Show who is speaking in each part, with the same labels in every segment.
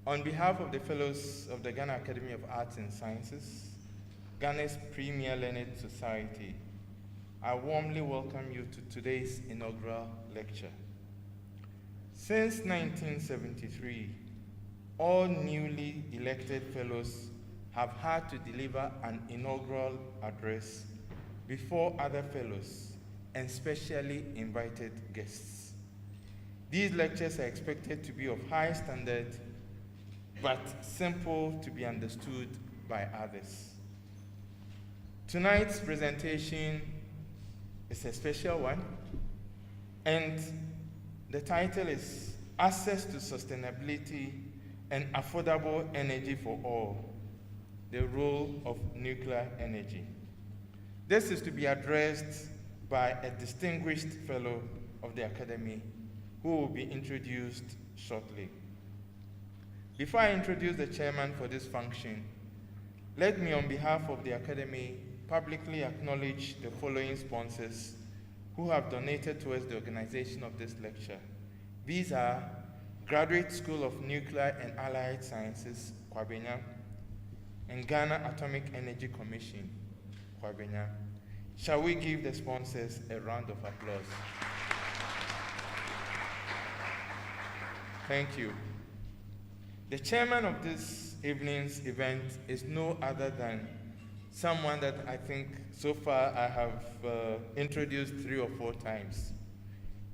Speaker 1: On behalf of the Fellows of the Ghana Academy of Arts and Sciences, Ghana's premier learned society, I warmly welcome you to today's inaugural lecture. Since 1973, all newly elected fellows have had to deliver an inaugural address before other fellows and specially invited guests. These lectures are expected to be of high standard, but simple to be understood by others. Tonight's presentation is a special one, and the title is Access to Sustainability and Affordable Energy for All, the Role of Nuclear Energy. This is to be addressed by a distinguished fellow of the Academy who will be introduced shortly. Before I introduce the chairman for this function, let me on behalf of the Academy publicly acknowledge the following sponsors who have donated towards the organization of this lecture. These are Graduate School of Nuclear and Allied Sciences, Kwabena, and Ghana Atomic Energy Commission, Kwabena. Shall we give the sponsors a round of applause? Thank you. The chairman of this evening's event is no other than someone that I think so far I have introduced 3 or 4 times.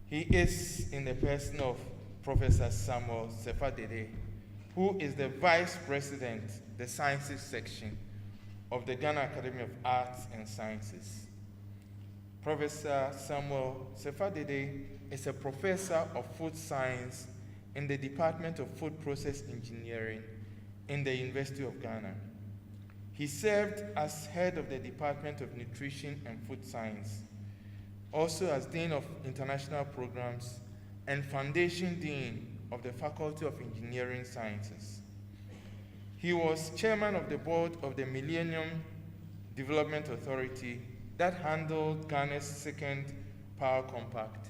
Speaker 1: He is in the person of Professor Samuel Sefadede, who is the Vice President, the Sciences Section of the Ghana Academy of Arts and Sciences. Professor Samuel Sefadede is a professor of food science in the Department of Food Process Engineering in the University of Ghana. He served as head of the Department of Nutrition and Food Science, also as Dean of International Programs and Foundation Dean of the Faculty of Engineering Sciences. He was chairman of the board of the Millennium Development Authority that handled Ghana's second Power Compact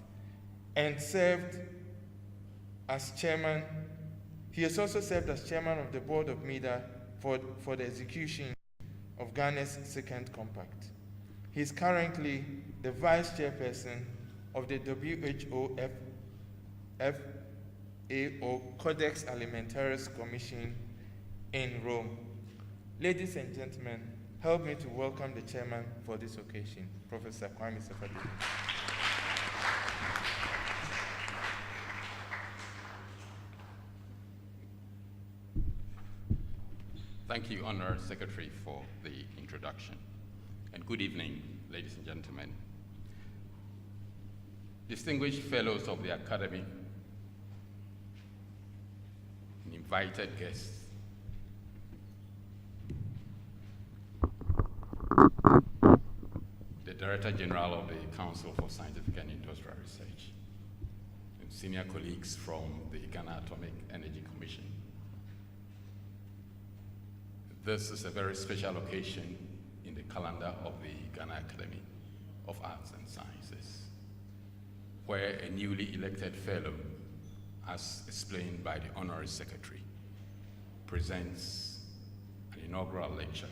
Speaker 1: and served as chairman. He has also served as chairman of the board of MEDA for the execution of Ghana's second compact. He is currently the vice chairperson of the WHO FAO Codex Alimentarius Commission in Rome. Ladies and gentlemen, help me to welcome the chairman for this occasion, Professor Kwame Sefadede.
Speaker 2: Thank you, Honorary Secretary, for the introduction. And good evening, ladies and gentlemen. Distinguished fellows of the Academy, and invited guests, the Director General of the Council for Scientific and Industrial Research, and senior colleagues from the Ghana Atomic Energy Commission. This is a very special occasion in the calendar of the Ghana Academy of Arts and Sciences, where a newly elected fellow, as explained by the Honorary Secretary, presents an inaugural lecture.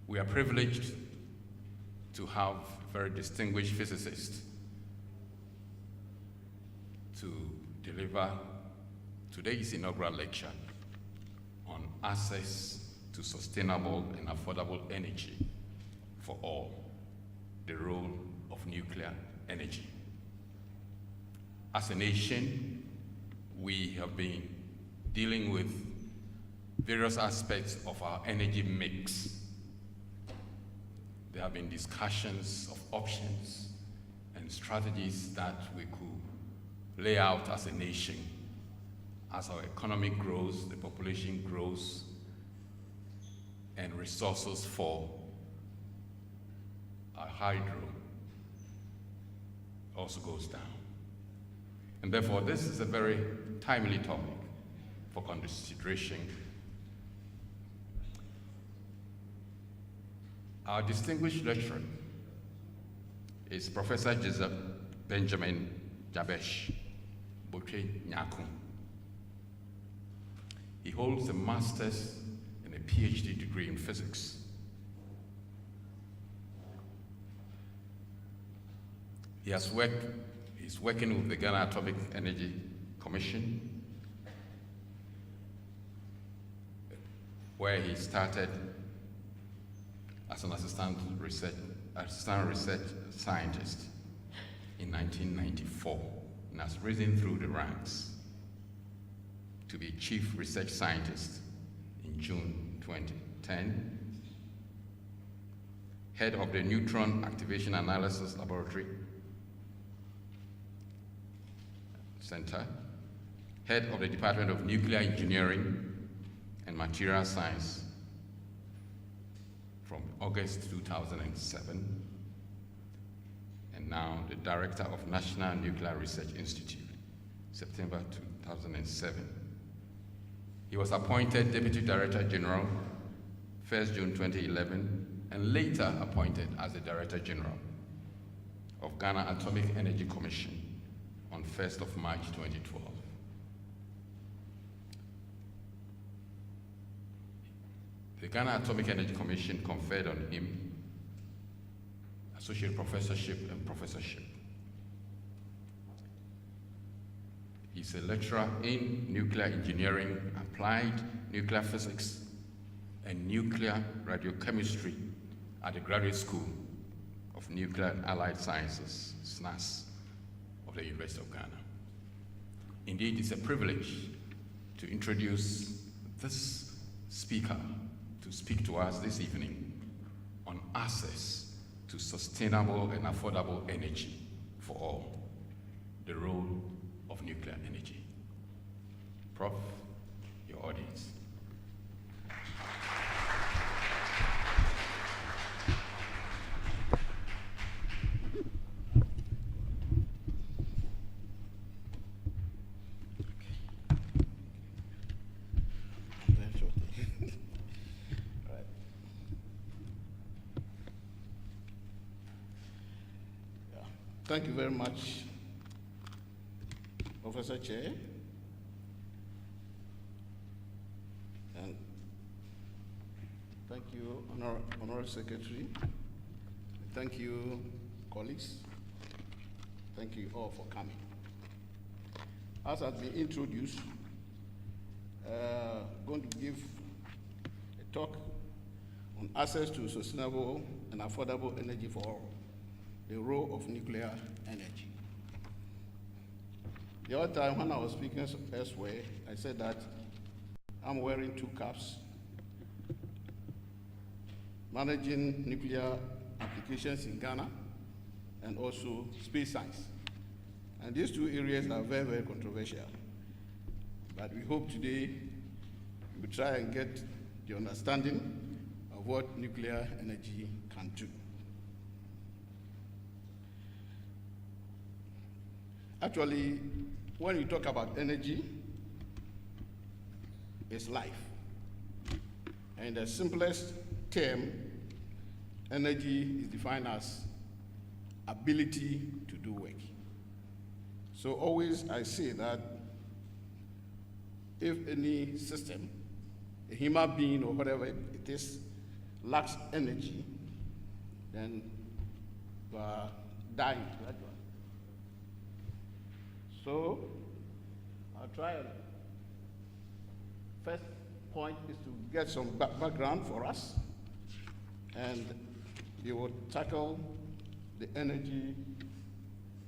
Speaker 2: We are privileged to have a very distinguished physicist to deliver today's inaugural lecture on access to sustainable and affordable energy for all, the role of nuclear energy. As a nation, we have been dealing with various aspects of our energy mix. There have been discussions of options and strategies that we could lay out as a nation. As our economy grows, the population grows, and resources for our hydro also goes down. And therefore, this is a very timely topic for consideration. Our distinguished lecturer is Professor Joseph Benjamin Jabesh Botwe Nyarko. He holds a master's and a PhD degree in physics. He's working with the Ghana Atomic Energy Commission, where he started as an assistant research scientist in 1994 and has risen through the ranks to be chief research scientist in June 2010, head of the Neutron Activation Analysis Laboratory Center, head of the Department of Nuclear Engineering and Material Science from August 2007, and now the director of National Nuclear Research Institute, September 2007. He was appointed Deputy Director General 1st June 2011, and later appointed as the Director General of Ghana Atomic Energy Commission on 1st of March 2012. The Ghana Atomic Energy Commission conferred on him associate professorship and professorship. He's a lecturer in nuclear engineering, applied nuclear physics, and nuclear radiochemistry at the Graduate School of Nuclear and Allied Sciences, SNAS, of the University of Ghana. Indeed, it's a privilege to introduce this speaker to speak to us this evening on access to sustainable and affordable energy for all, the role of nuclear energy. Prof, your audience.
Speaker 3: Thank you very much, Professor Chair. And thank you, Honorary Secretary. Thank you, colleagues. Thank you all for coming. As has been introduced, going to give a talk on access to sustainable and affordable energy for all, the role of nuclear energy. The other time when I was speaking elsewhere, I said that I'm wearing two caps, managing nuclear applications in Ghana and also space science. And these two areas are very, very controversial. But we hope today we will try and get the understanding of what nuclear energy can do. Actually, when you talk about energy, it's life. And the simplest term, energy is defined as ability to do work. So always I say that if any system, a human being or whatever it is, lacks energy, then we are dying. So, I'll try. First point is to get some background for us, and we will tackle the energy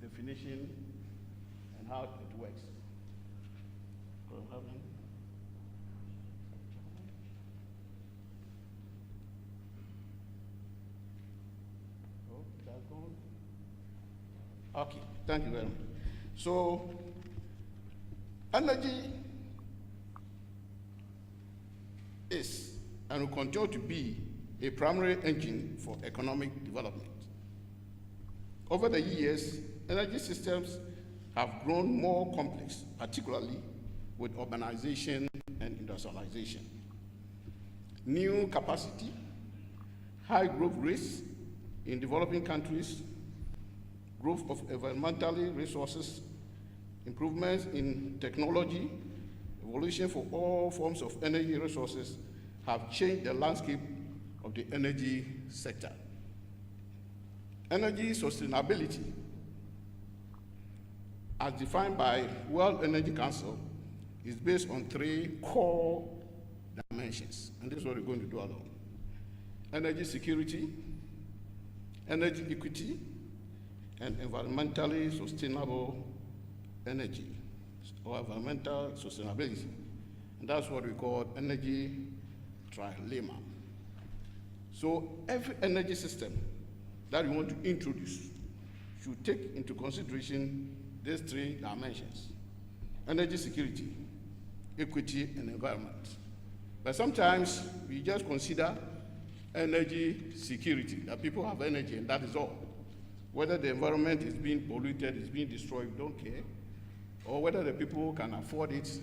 Speaker 3: definition and how it works. Okay, thank you very much. So, energy is and will continue to be a primary engine for economic development. Over the years, energy systems have grown more complex, particularly with urbanization and industrialization. New capacity, high growth rates in developing countries, growth of environmental resources, improvements in technology, evolution for all forms of energy resources have changed the landscape of the energy sector. Energy sustainability, as defined by World Energy Council, is based on 3 core dimensions, and this is what we're going to do along. Energy security, energy equity, and environmentally sustainable energy, or environmental sustainability. And that's what we call energy trilemma. So every energy system that we want to introduce should take into consideration these 3 dimensions: energy security, equity, and environment. But sometimes we just consider energy security, that people have energy and that is all. Whether the environment is being polluted, is being destroyed, we don't care. Or whether the people can afford it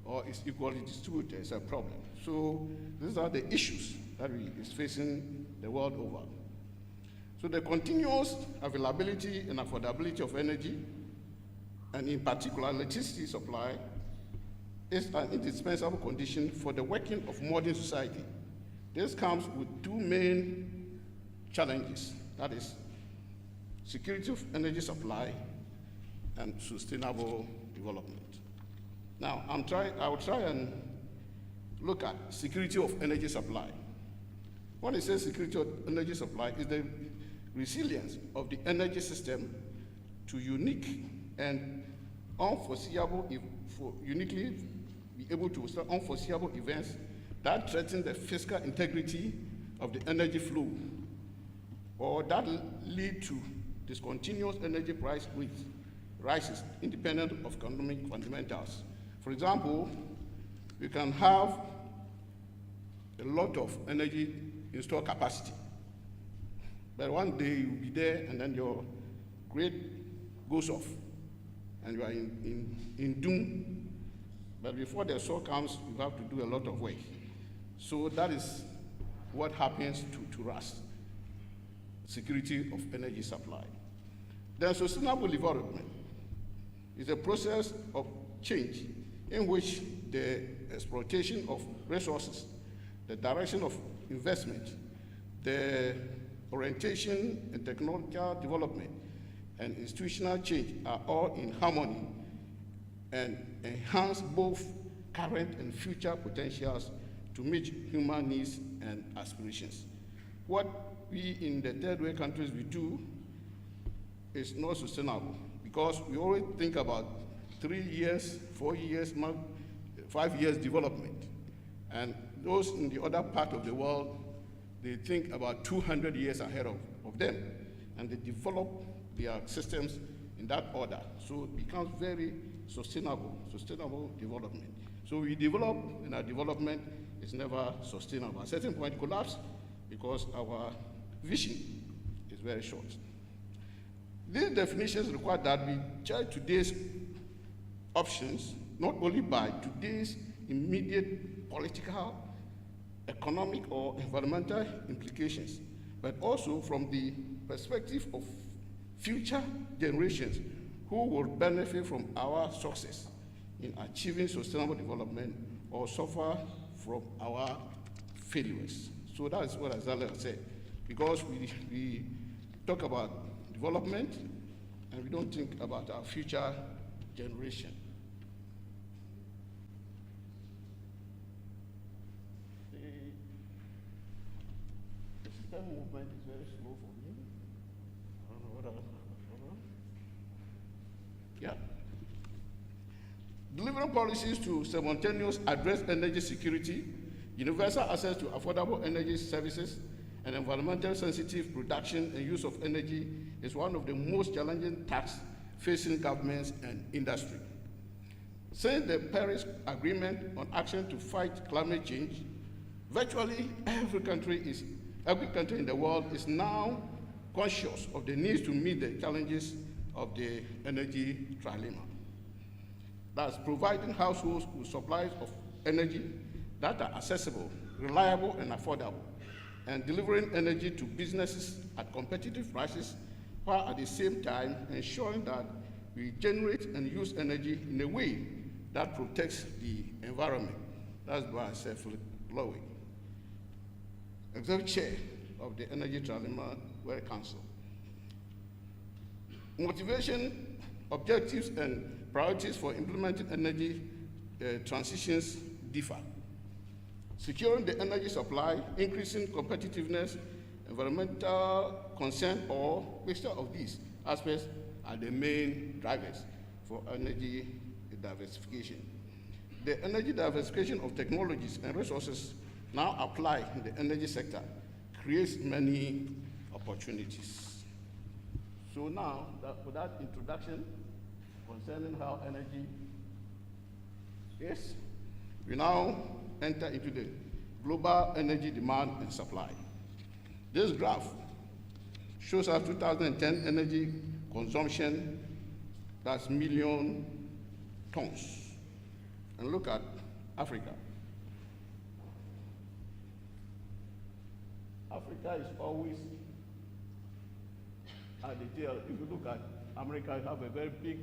Speaker 3: or it's equally distributed, is a problem. So these are the issues that is facing the world over. So the continuous availability and affordability of energy, and in particular electricity supply, is an indispensable condition for the working of modern society. This comes with 2 main challenges, that is security of energy supply and sustainable development. Now, I will try and look at security of energy supply. When it says security of energy supply, is the resilience of the energy system to unique and unforeseeable, uniquely be able to start unforeseeable events that threaten the physical integrity of the energy flow, or that lead to discontinuous energy price rises independent of economic fundamentals. For example, we can have a lot of energy installed capacity, but one day you'll be there and then your grid goes off and you are in doom. But before the sun comes, you have to do a lot of work. So that is what happens to us, security of energy supply. Then sustainable development is a process of change in which the exploitation of resources, the direction of investment, the orientation and technological development, and institutional change are all in harmony and enhance both current and future potentials to meet human needs and aspirations. What we in the third world countries we do is not sustainable, because we always think about 3 years, 4 years, 5 years development. And those in the other part of the world, they think about 200 years ahead of them, and they develop their systems in that order. So it becomes very sustainable development. So we develop, and our development is never sustainable. At a certain point, collapse, because our vision is very short. These definitions require that we judge today's options not only by today's immediate political, economic, or environmental implications, but also from the perspective of future generations who will benefit from our success in achieving sustainable development or suffer from our failures. So that's what Azalea said, because we talk about development and we don't think about our future generation. The system movement is very slow for me. I don't know what else. Yeah. Delivering policies to simultaneously address energy security, universal access to affordable energy services, and environmentally sensitive production and use of energy is one of the most challenging tasks facing governments and industry. Since the Paris Agreement on Action to Fight Climate Change, virtually every country in the world is now conscious of the need to meet the challenges of the energy trilemma. That's providing households with supplies of energy that are accessible, reliable, and affordable, and delivering energy to businesses at competitive prices, while at the same time ensuring that we generate and use energy in a way that protects the environment. That's by self-flowing. Executive Chair of the Energy Trilemma Council. Motivation, objectives, and priorities for implementing energy transitions differ. Securing the energy supply, increasing competitiveness, environmental concern, or mixture of these aspects are the main drivers for energy diversification. The energy diversification of technologies and resources now applied in the energy sector creates many opportunities. So now, for that introduction concerning how energy is, we now enter into the global energy demand and supply. This graph shows our 2010 energy consumption, that's million tons. And look at Africa. Africa is always at the tail. If you look at America, you have a very big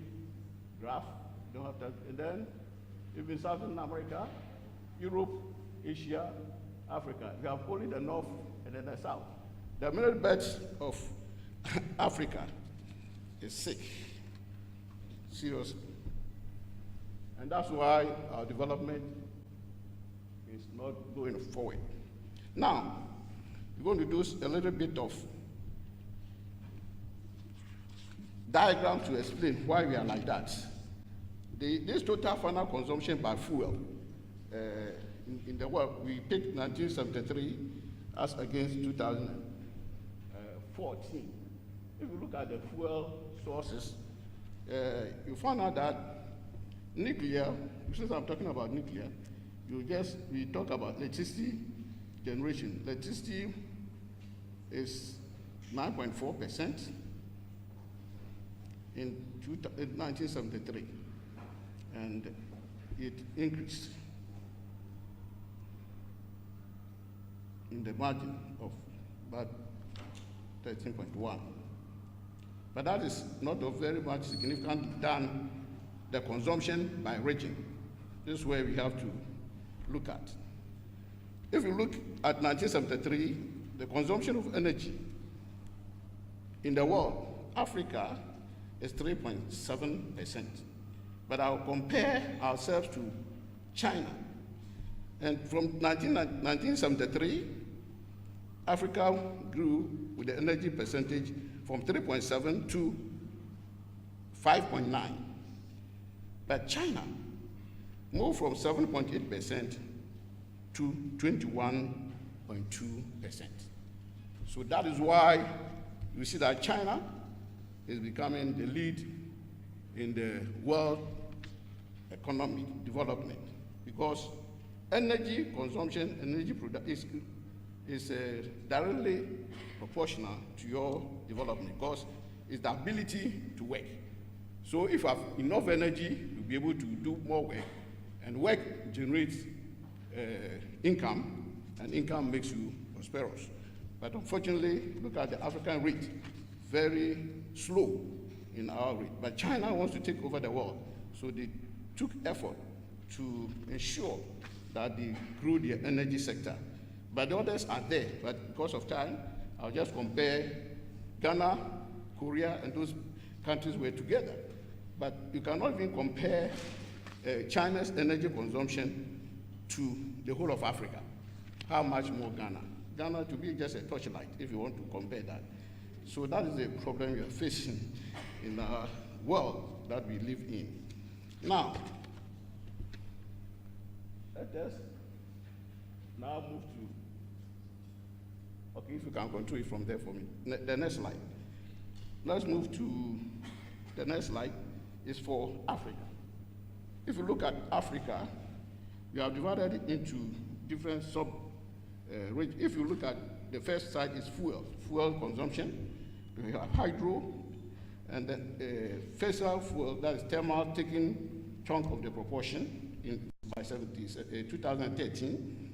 Speaker 3: graph. You don't have that. And then, if in Southern America, Europe, Asia, Africa, you have only the north and then the south. The middle belt of Africa is sick, seriously. And that's why our development is not going forward. Now, we're going to do a little bit of diagram to explain why we are like that. This total final consumption by fuel in the world, we picked 1973 as against 2014. If you look at the fuel sources, you find out that nuclear, since I'm talking about nuclear, we talk about electricity generation. Electricity is 9.4% in 1973, and it increased in the margin of about 13.1. But that is not very much significant than the consumption by region. This is where we have to look at. If you look at 1973, the consumption of energy in the world, Africa is 3.7%. But I'll compare ourselves to China. And from 1973, Africa grew with the energy percentage from 3.7 to 5.9. But China moved from 7.8% to 21.2%. So that is why you see that China is becoming the lead in the world economic development, because energy consumption, energy production is directly proportional to your development, because it's the ability to work. So if you have enough energy, you'll be able to do more work, and work generates income, and income makes you prosperous. But unfortunately, look at the African rate, very slow in our rate. But China wants to take over the world, so they took effort to ensure that they grew their energy sector. But the others are there, but because of time, I'll just compare Ghana, Korea, and those countries were together. But you cannot even compare China's energy consumption to the whole of Africa. How much more Ghana? Ghana to be just a torchlight, if you want to compare that. So that is the problem we are facing in our world that we live in. Now, let us now move to, okay, if you can control it from there for me. The next slide. Let's move to the next slide. Is for Africa. If you look at Africa, we have divided it into different sub-regions. If you look at the first side is fuel consumption. We have hydro, and then fossil fuel, that is thermal, taking chunk of the proportion by 2013,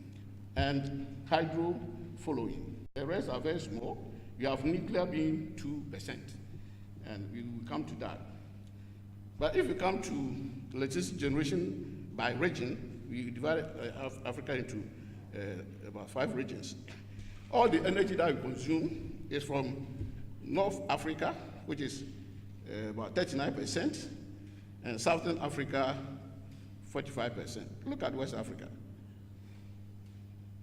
Speaker 3: and hydro following. The rest are very small. You have nuclear being 2%, and we will come to that. But if you come to electricity generation by region, we divided Africa into about 5 regions. All the energy that we consume is from North Africa, which is about 39%, and Southern Africa, 45%. Look at West Africa.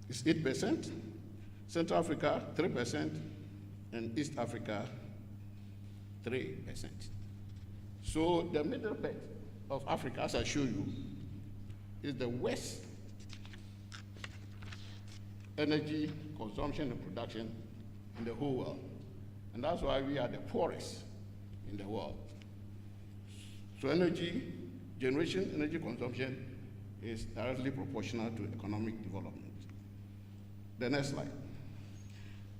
Speaker 3: It's 8%, Central Africa, 3%, and East Africa, 3%. So the middle belt of Africa, as I show you, is the West energy consumption and production in the whole world. And that's why we are the poorest in the world. So energy generation, energy consumption is directly proportional to economic development. The next slide.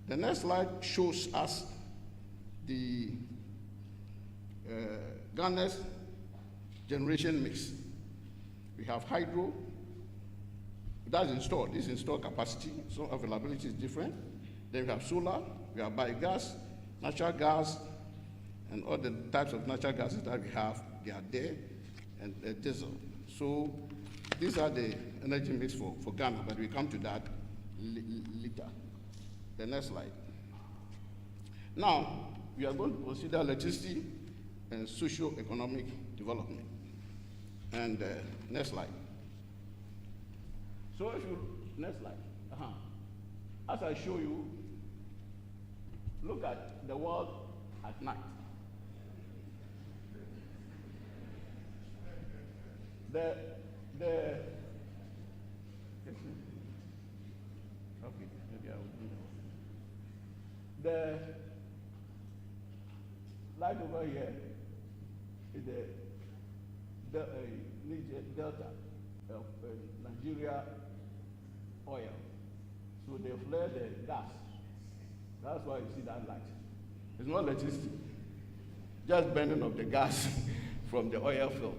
Speaker 3: The next slide shows us the Ghana's generation mix. We have hydro, that's installed, this installed capacity, so availability is different. Then we have solar, we have biogas, natural gas, and all the types of natural gases that we have, they are there, and diesel. So these are the energy mix for Ghana, but we come to that later. The next slide. Now, we are going to consider electricity and socio-economic development. And next slide. So if you, next slide. As I show you, look at the world at night. Okay, maybe I will do that. The light over here is the delta of Nigeria oil. So they flare the gas. That's why you see that light. It's not electricity, just burning of the gas from the oil field.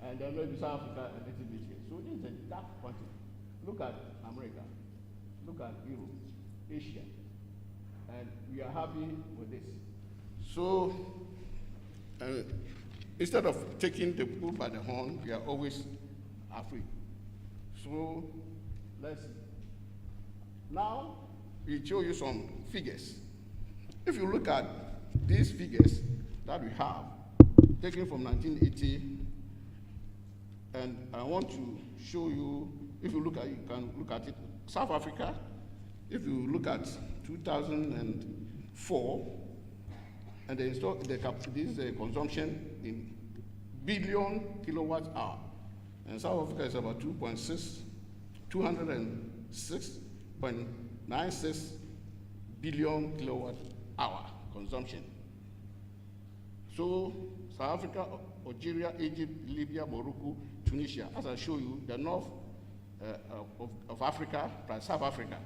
Speaker 3: And then maybe South Africa a little bit here. So this is a dark continent. Look at America, look at Europe, Asia, and we are happy with this. So instead of taking the bull by the horn, we are always afraid. So let's see. Now we show you some figures. If you look at these figures that we have, taken from 1980, and I want to show you, if you look at it, you can look at it. South Africa, if you look at 2004, and they install this consumption in billion kilowatt hour, and South Africa is about 206.96 billion kilowatt hour consumption. So South Africa, Algeria, Egypt, Libya, Morocco, Tunisia, as I show you, the north of Africa plus South Africa,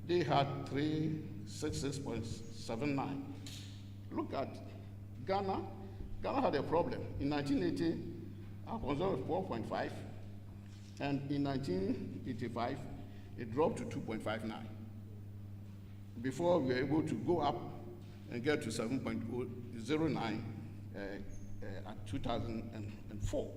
Speaker 3: they had 366.79. Look at Ghana. Ghana had a problem. In 1980, our consumption was 4.5, and in 1985, it dropped to 2.59. Before we were able to go up and get to 7.09 at 2004.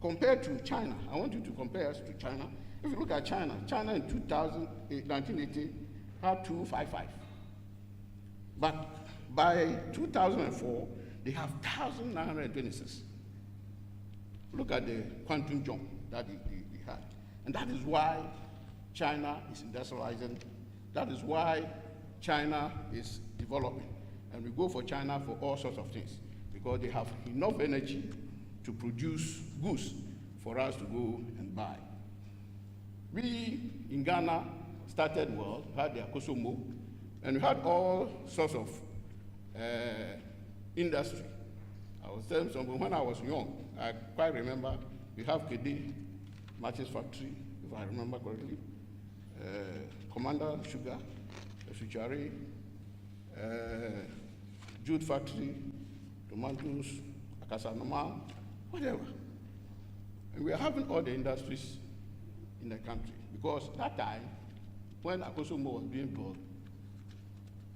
Speaker 3: Compared to China, I want you to compare us to China. If you look at China, China in 1980 had 255. But by 2004, they have 1,926. Look at the quantum jump that they had. And that is why China is industrializing. That is why China is developing. And we go for China for all sorts of things, because they have enough energy to produce goods for us to go and buy. We in Ghana started well, had the Akosomo, and we had all sorts of industry. I was telling someone when I was young, I quite remember we have Kede matches factory, if I remember correctly, Commander Sugar, Suchari, jute factory, tomatoes, Akasanoma, whatever. And we are having all the industries in the country, because that time, when Akosomo was being built,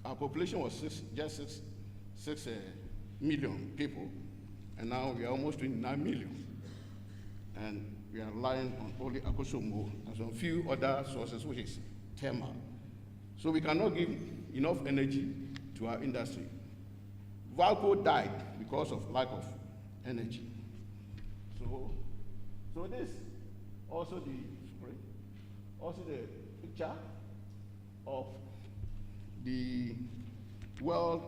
Speaker 3: our population was just 6 million people, and now we are almost 29 million. And we are relying on only Akosomo and some few other sources, which is thermal. So we cannot give enough energy to our industry. Valco died because of lack of energy. So this also the picture of the World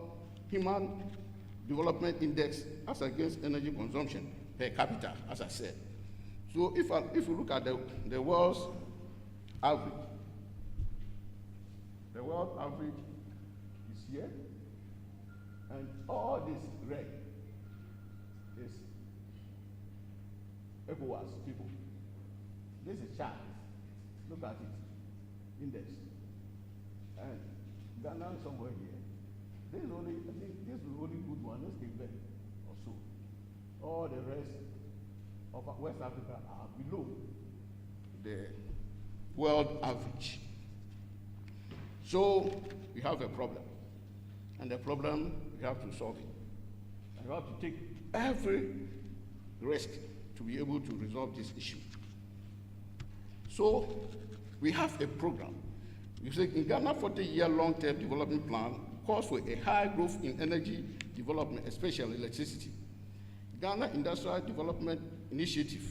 Speaker 3: Human Development Index as against energy consumption per capita, as I said. So if you look at the world's average, the world average is here, and all this red is ECOWAS people. This is chart. Look at it, index. And Ghana somewhere here. This is only, I think this is the only good one. Let's take that or so. All the rest of West Africa are below the world average. So we have a problem, and the problem, we have to solve it. And we have to take every risk to be able to resolve this issue. So we have a program. You say in Ghana 40-year long-term development plan calls for a high growth in energy development, especially electricity. Ghana Industrial Development Initiative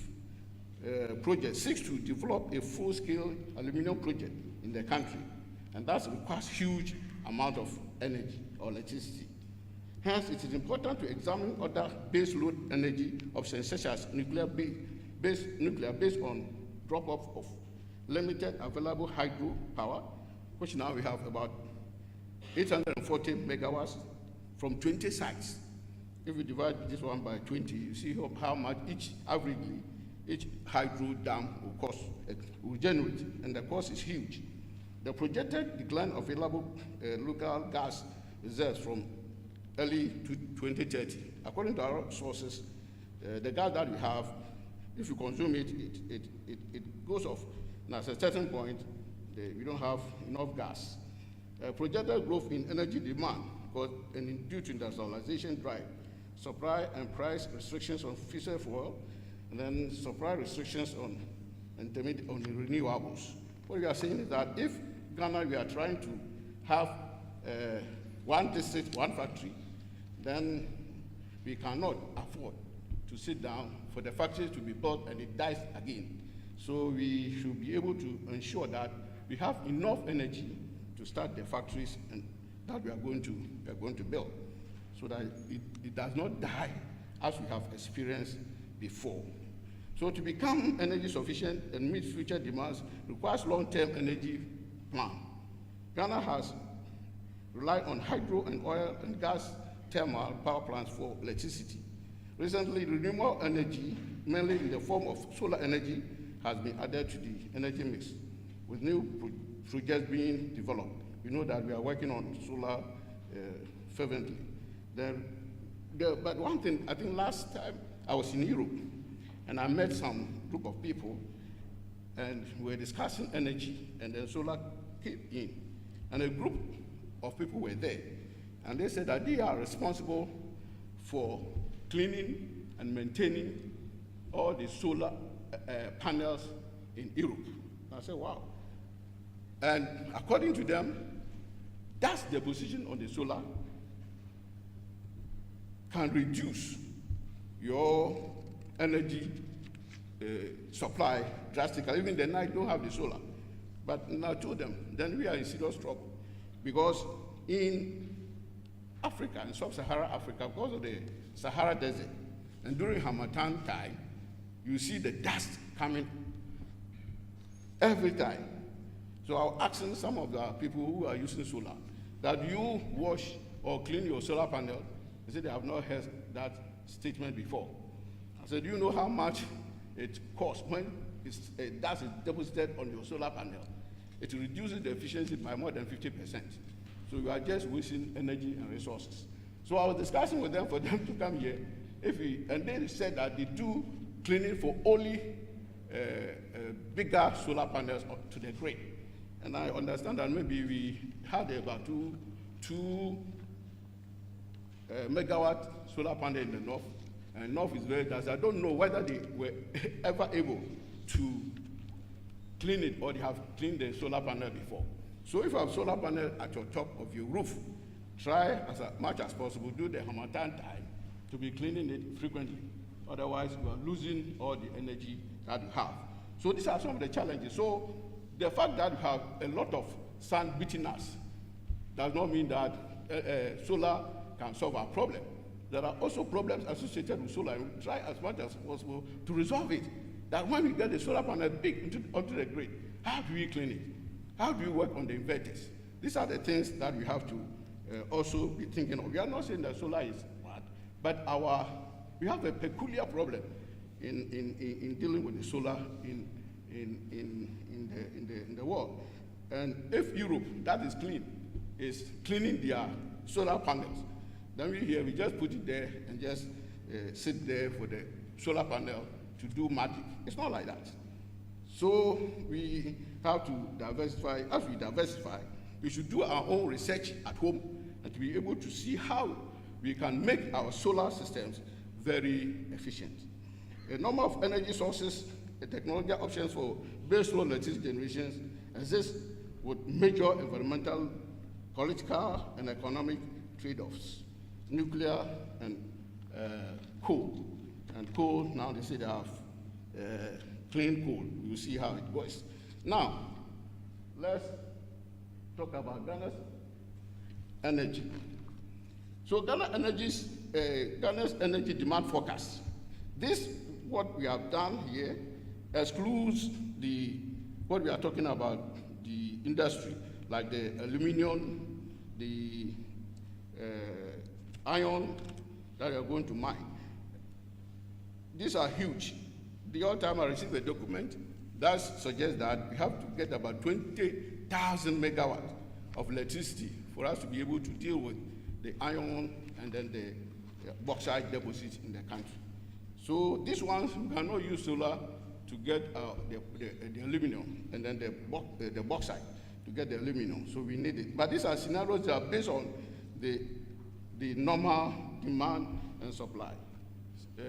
Speaker 3: project seeks to develop a full-scale aluminum project in the country, and that requires huge amount of energy or electricity. Hence, it is important to examine other base load energy options, such as nuclear based on drop-off of limited available hydro power, which now we have about 840 megawatts from 20 sites. If you divide this one by 20, you see how much averagely each hydro dam will generate, and the cost is huge. The projected decline of available local gas reserves from early to 2030, according to our sources, the gas that we have, if you consume it, it goes off. And at a certain point, we don't have enough gas. Projected growth in energy demand, due to industrialization drive, supply and price restrictions on fossil fuel, and then supply restrictions on the renewables. What we are saying is that if Ghana, we are trying to have one district, one factory, then we cannot afford to sit down for the factories to be built and it dies again. So we should be able to ensure that we have enough energy to start the factories and that we are going to build, so that it does not die as we have experienced before. So to become energy sufficient and meet future demands requires long-term energy plan. Ghana has relied on hydro and oil and gas thermal power plants for electricity. Recently, renewable energy, mainly in the form of solar energy, has been added to the energy mix, with new projects being developed. We know that we are working on solar fervently. But one thing, I think last time I was in Europe, and I met some group of people, and we were discussing energy, and then solar came in. And a group of people were there, and they said that they are responsible for cleaning and maintaining all the solar panels in Europe. And I said, wow. And according to them, that's the position on the solar can reduce your energy supply drastically. Even the night don't have the solar. But I told them, then we are in serious trouble. Because in Africa, in sub-Saharan Africa, because of the Sahara Desert, and during Harmattan time, you see the dust coming every time. So I was asking some of the people who are using solar, that you wash or clean your solar panel? They said they have not heard that statement before. I said, do you know how much it costs when dust is deposited on your solar panel? It reduces the efficiency by more than 50%. So you are just wasting energy and resources. So I was discussing with them for them to come here, and they said that they do cleaning for only bigger solar panels to the grid. And I understand that maybe we had about two megawatt solar panel in the north, and North is very dusty. I don't know whether they were ever able to clean it or they have cleaned the solar panel before. So if you have solar panel at your top of your roof, try as much as possible, do the Harmattan time to be cleaning it frequently. Otherwise, you are losing all the energy that you have. So these are some of the challenges. So the fact that you have a lot of sun beating us does not mean that solar can solve our problem. There are also problems associated with solar, and we try as much as possible to resolve it. That when we get the solar panel big onto the grid, how do we clean it? How do we work on the inverters? These are the things that we have to also be thinking of. We are not saying that solar is bad, but we have a peculiar problem in dealing with the solar in the world. And if Europe, that is clean, is cleaning their solar panels, then we just put it there and just sit there for the solar panel to do magic. It's not like that. So we have to diversify. As we diversify, we should do our own research at home and to be able to see how we can make our solar systems very efficient. A number of energy sources, technology options for baseload electricity generations exist with major environmental, political, and economic trade-offs. Nuclear and coal. And coal, now they say they have clean coal. We'll see how it goes. Now, let's talk about Ghana's energy. So Ghana's energy demand forecast. This, what we have done here, excludes what we are talking about, the industry, like the aluminum, the iron that we are going to mine. These are huge. The other time I received a document that suggests that we have to get about 20,000 megawatts of electricity for us to be able to deal with the iron and then the bauxite deposits in the country. So these ones, we cannot use solar to get the aluminum and then the bauxite to get the aluminum. So we need it. But these are scenarios that are based on the normal demand and supply.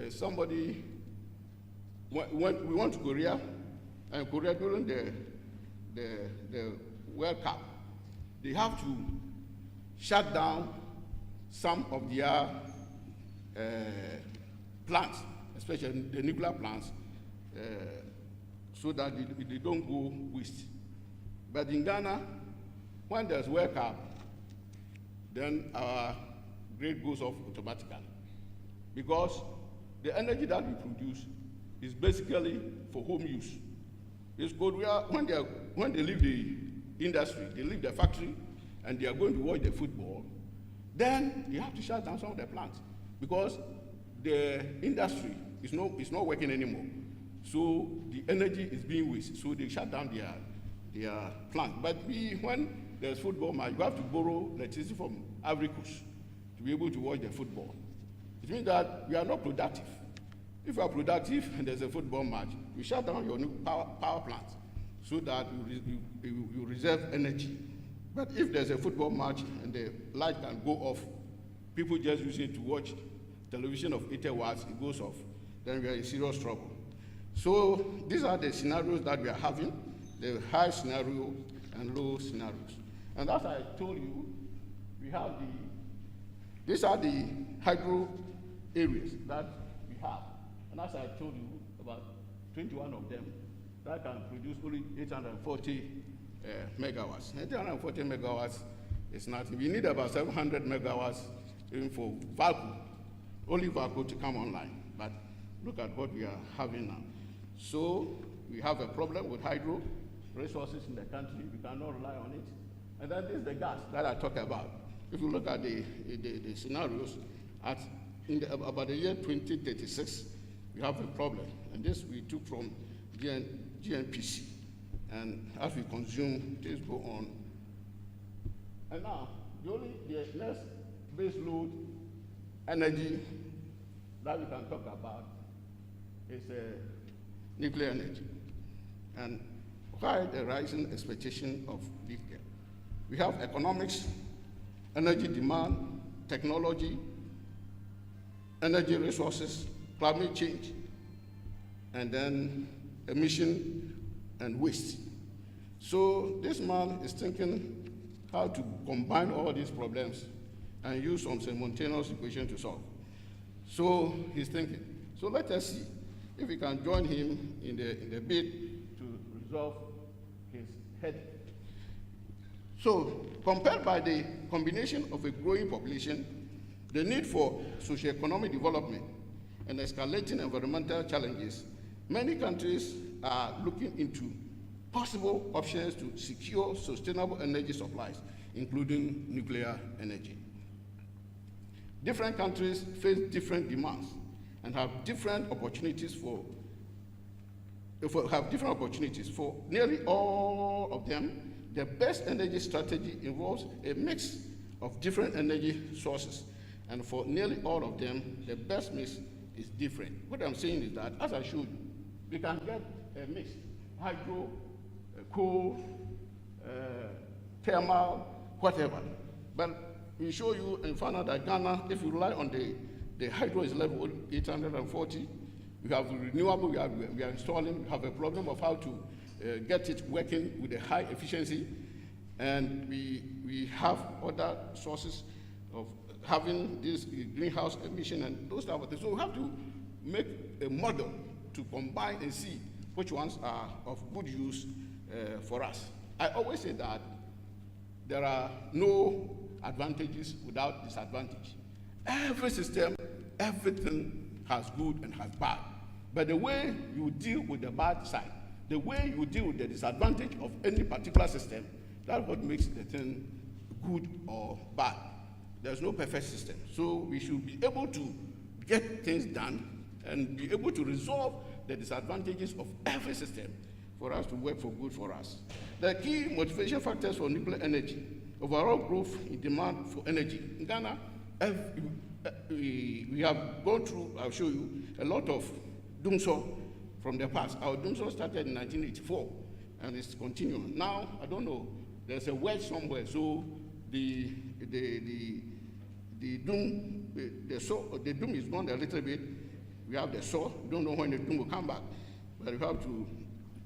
Speaker 3: Somebody, when we went to Korea, and Korea during the World Cup, they have to shut down some of their plants, especially the nuclear plants, so that they don't go waste. But in Ghana, when there's World Cup, then our grid goes off automatically, because the energy that we produce is basically for home use. It's good when they leave the industry, they leave the factory, and they are going to watch the football, then you have to shut down some of the plants because the industry is not working anymore. So the energy is being wasted. So they shut down their plant. But when there's football match, you have to borrow electricity from Ivory Coast to be able to watch the football. It means that we are not productive. If you are productive and there's a football match, you shut down your new power plant so that you reserve energy. But if there's a football match and the light can go off, people just use it to watch television of 80 watts, it goes off, then we are in serious trouble. So these are the scenarios that we are having, the high scenario and low scenarios. And as I told you, we have these are the hydro areas that we have. And as I told you, about 21 of them that can produce only 840 megawatts. 840 megawatts is nothing. We need about 700 megawatts even for Valco, only Valco to come online. But look at what we are having now. So we have a problem with hydro resources in the country. We cannot rely on it. And then there's the gas that I talked about. If you look at the scenarios, about the year 2036, we have a problem. And this we took from GNPC. And as we consume, things go on. And now, the next base load energy that we can talk about is nuclear energy. And why the rising expectation of nuclear? We have economics, energy demand, technology, energy resources, climate change, and then emission and waste. So this man is thinking how to combine all these problems and use some simultaneous equation to solve. So he's thinking. So let us see if we can join him in the bid to resolve his headache. So, compared by the combination of a growing population, the need for socioeconomic development, and escalating environmental challenges, many countries are looking into possible options to secure sustainable energy supplies, including nuclear energy. Different countries face different demands and have different opportunities for nearly all of them. The best energy strategy involves a mix of different energy sources, and for nearly all of them, the best mix is different. What I'm saying is that, as I showed you, we can get a mix: hydro, coal, thermal, whatever. But we show you and find out that Ghana, if you rely on the hydro is level 840, we have renewable, we are installing, we have a problem of how to get it working with a high efficiency, and we have other sources of having this greenhouse emission and those type of things. So we have to make a model to combine and see which ones are of good use for us. I always say that there are no advantages without disadvantage. Every system, everything has good and has bad. But the way you deal with the bad side, the way you deal with the disadvantage of any particular system, that's what makes the thing good or bad. There's no perfect system. So we should be able to get things done and be able to resolve the disadvantages of every system for us to work for good for us. The key motivation factors for nuclear energy: overall growth in demand for energy. In Ghana, we have gone through, I'll show you, a lot of doomsday from the past. Our doomsday started in 1984, and it's continuing. Now, I don't know, there's a wedge somewhere, so the doom is gone a little bit. We have the saw. We don't know when the doom will come back, but we have to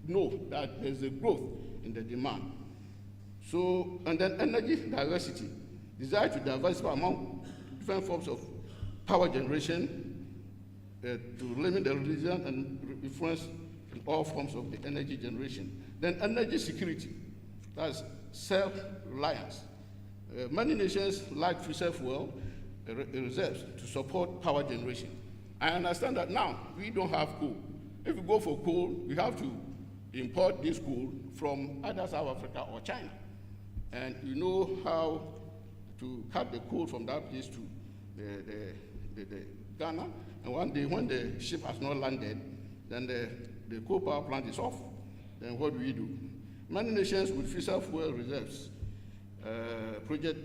Speaker 3: know that there's a growth in the demand. So, and then energy diversity, desire to diversify among different forms of power generation, to limit the religion and influence in all forms of the energy generation. Then energy security, that's self-reliance. Many nations lack fossil fuel reserves to support power generation. I understand that now we don't have coal. If we go for coal, we have to import this coal from either South Africa or China. And you know how to cut the coal from that place to the Ghana. And one day when the ship has not landed, then the coal power plant is off. Then what do? Many nations with fossil fuel reserves project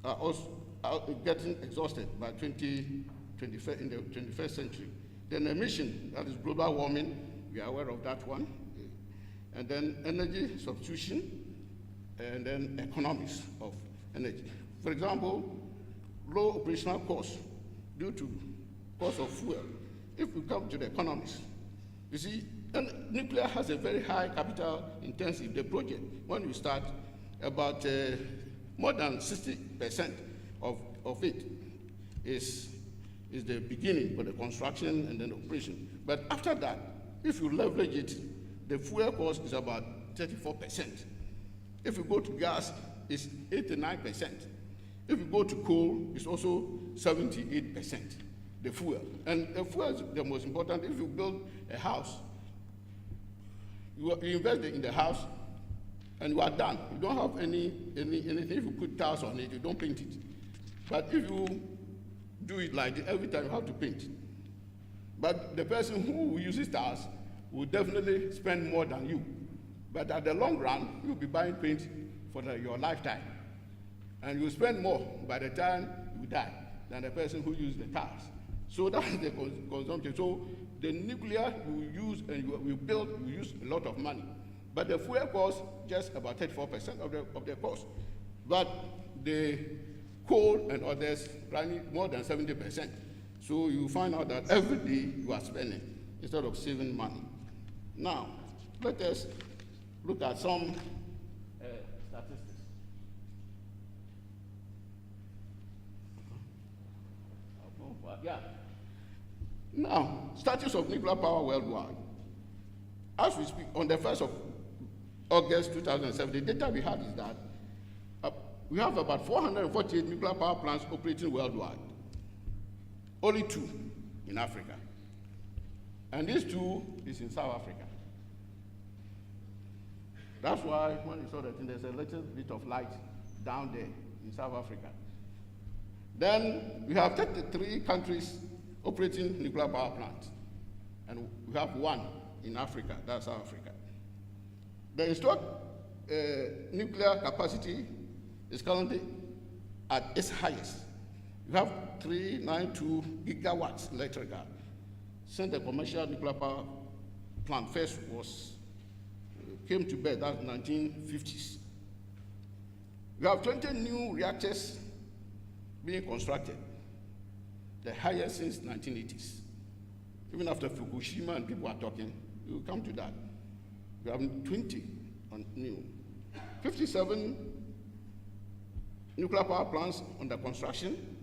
Speaker 3: are also getting exhausted by in the 21st century. Then emission, that is global warming, we are aware of that one. And then energy substitution, and then economics of energy. For example, low operational costs due to cost of fuel. If we come to the economics, you see, and nuclear has a very high capital intensive. The project, when we start, about more than 60% of it is the beginning for the construction and then operation. But after that, if you leverage it, the fuel cost is about 34%. If you go to gas, it's 89%. If you go to coal, it's also 78%, the fuel. And the fuel is the most important. If you build a house, you invest in the house, and you are done. You don't have anything. If you put tiles on it, you don't paint it. But if you do it like this, every time you have to paint. But the person who uses tiles will definitely spend more than you. But at the long run, you'll be buying paint for your lifetime. And you'll spend more by the time you die than the person who used the tiles. So that's the consumption. So the nuclear you use and you build, you use a lot of money. But the fuel costs just about 34% of the cost. But the coal and others running more than 70%. So you find out that every day you are spending instead of saving money. Now, let us look at some statistics. Yeah. Now, status of nuclear power worldwide. As we speak, on the 1st of August 2007, the data we had is that we have about 448 nuclear power plants operating worldwide. Only 2 in Africa. And these 2 is in South Africa. That's why when you saw that thing, there's a little bit of light down there in South Africa. Then we have 33 countries operating nuclear power plants. And we have 1 in Africa, that's South Africa. The installed nuclear capacity is currently at its highest. We have 392 gigawatts electrical. Since the commercial nuclear power plant first came to bear, that's 1950s. We have 20 new reactors being constructed, the highest since 1980s. Even after Fukushima and people are talking, we will come to that. We have 20 on new. 57 nuclear power plants under construction,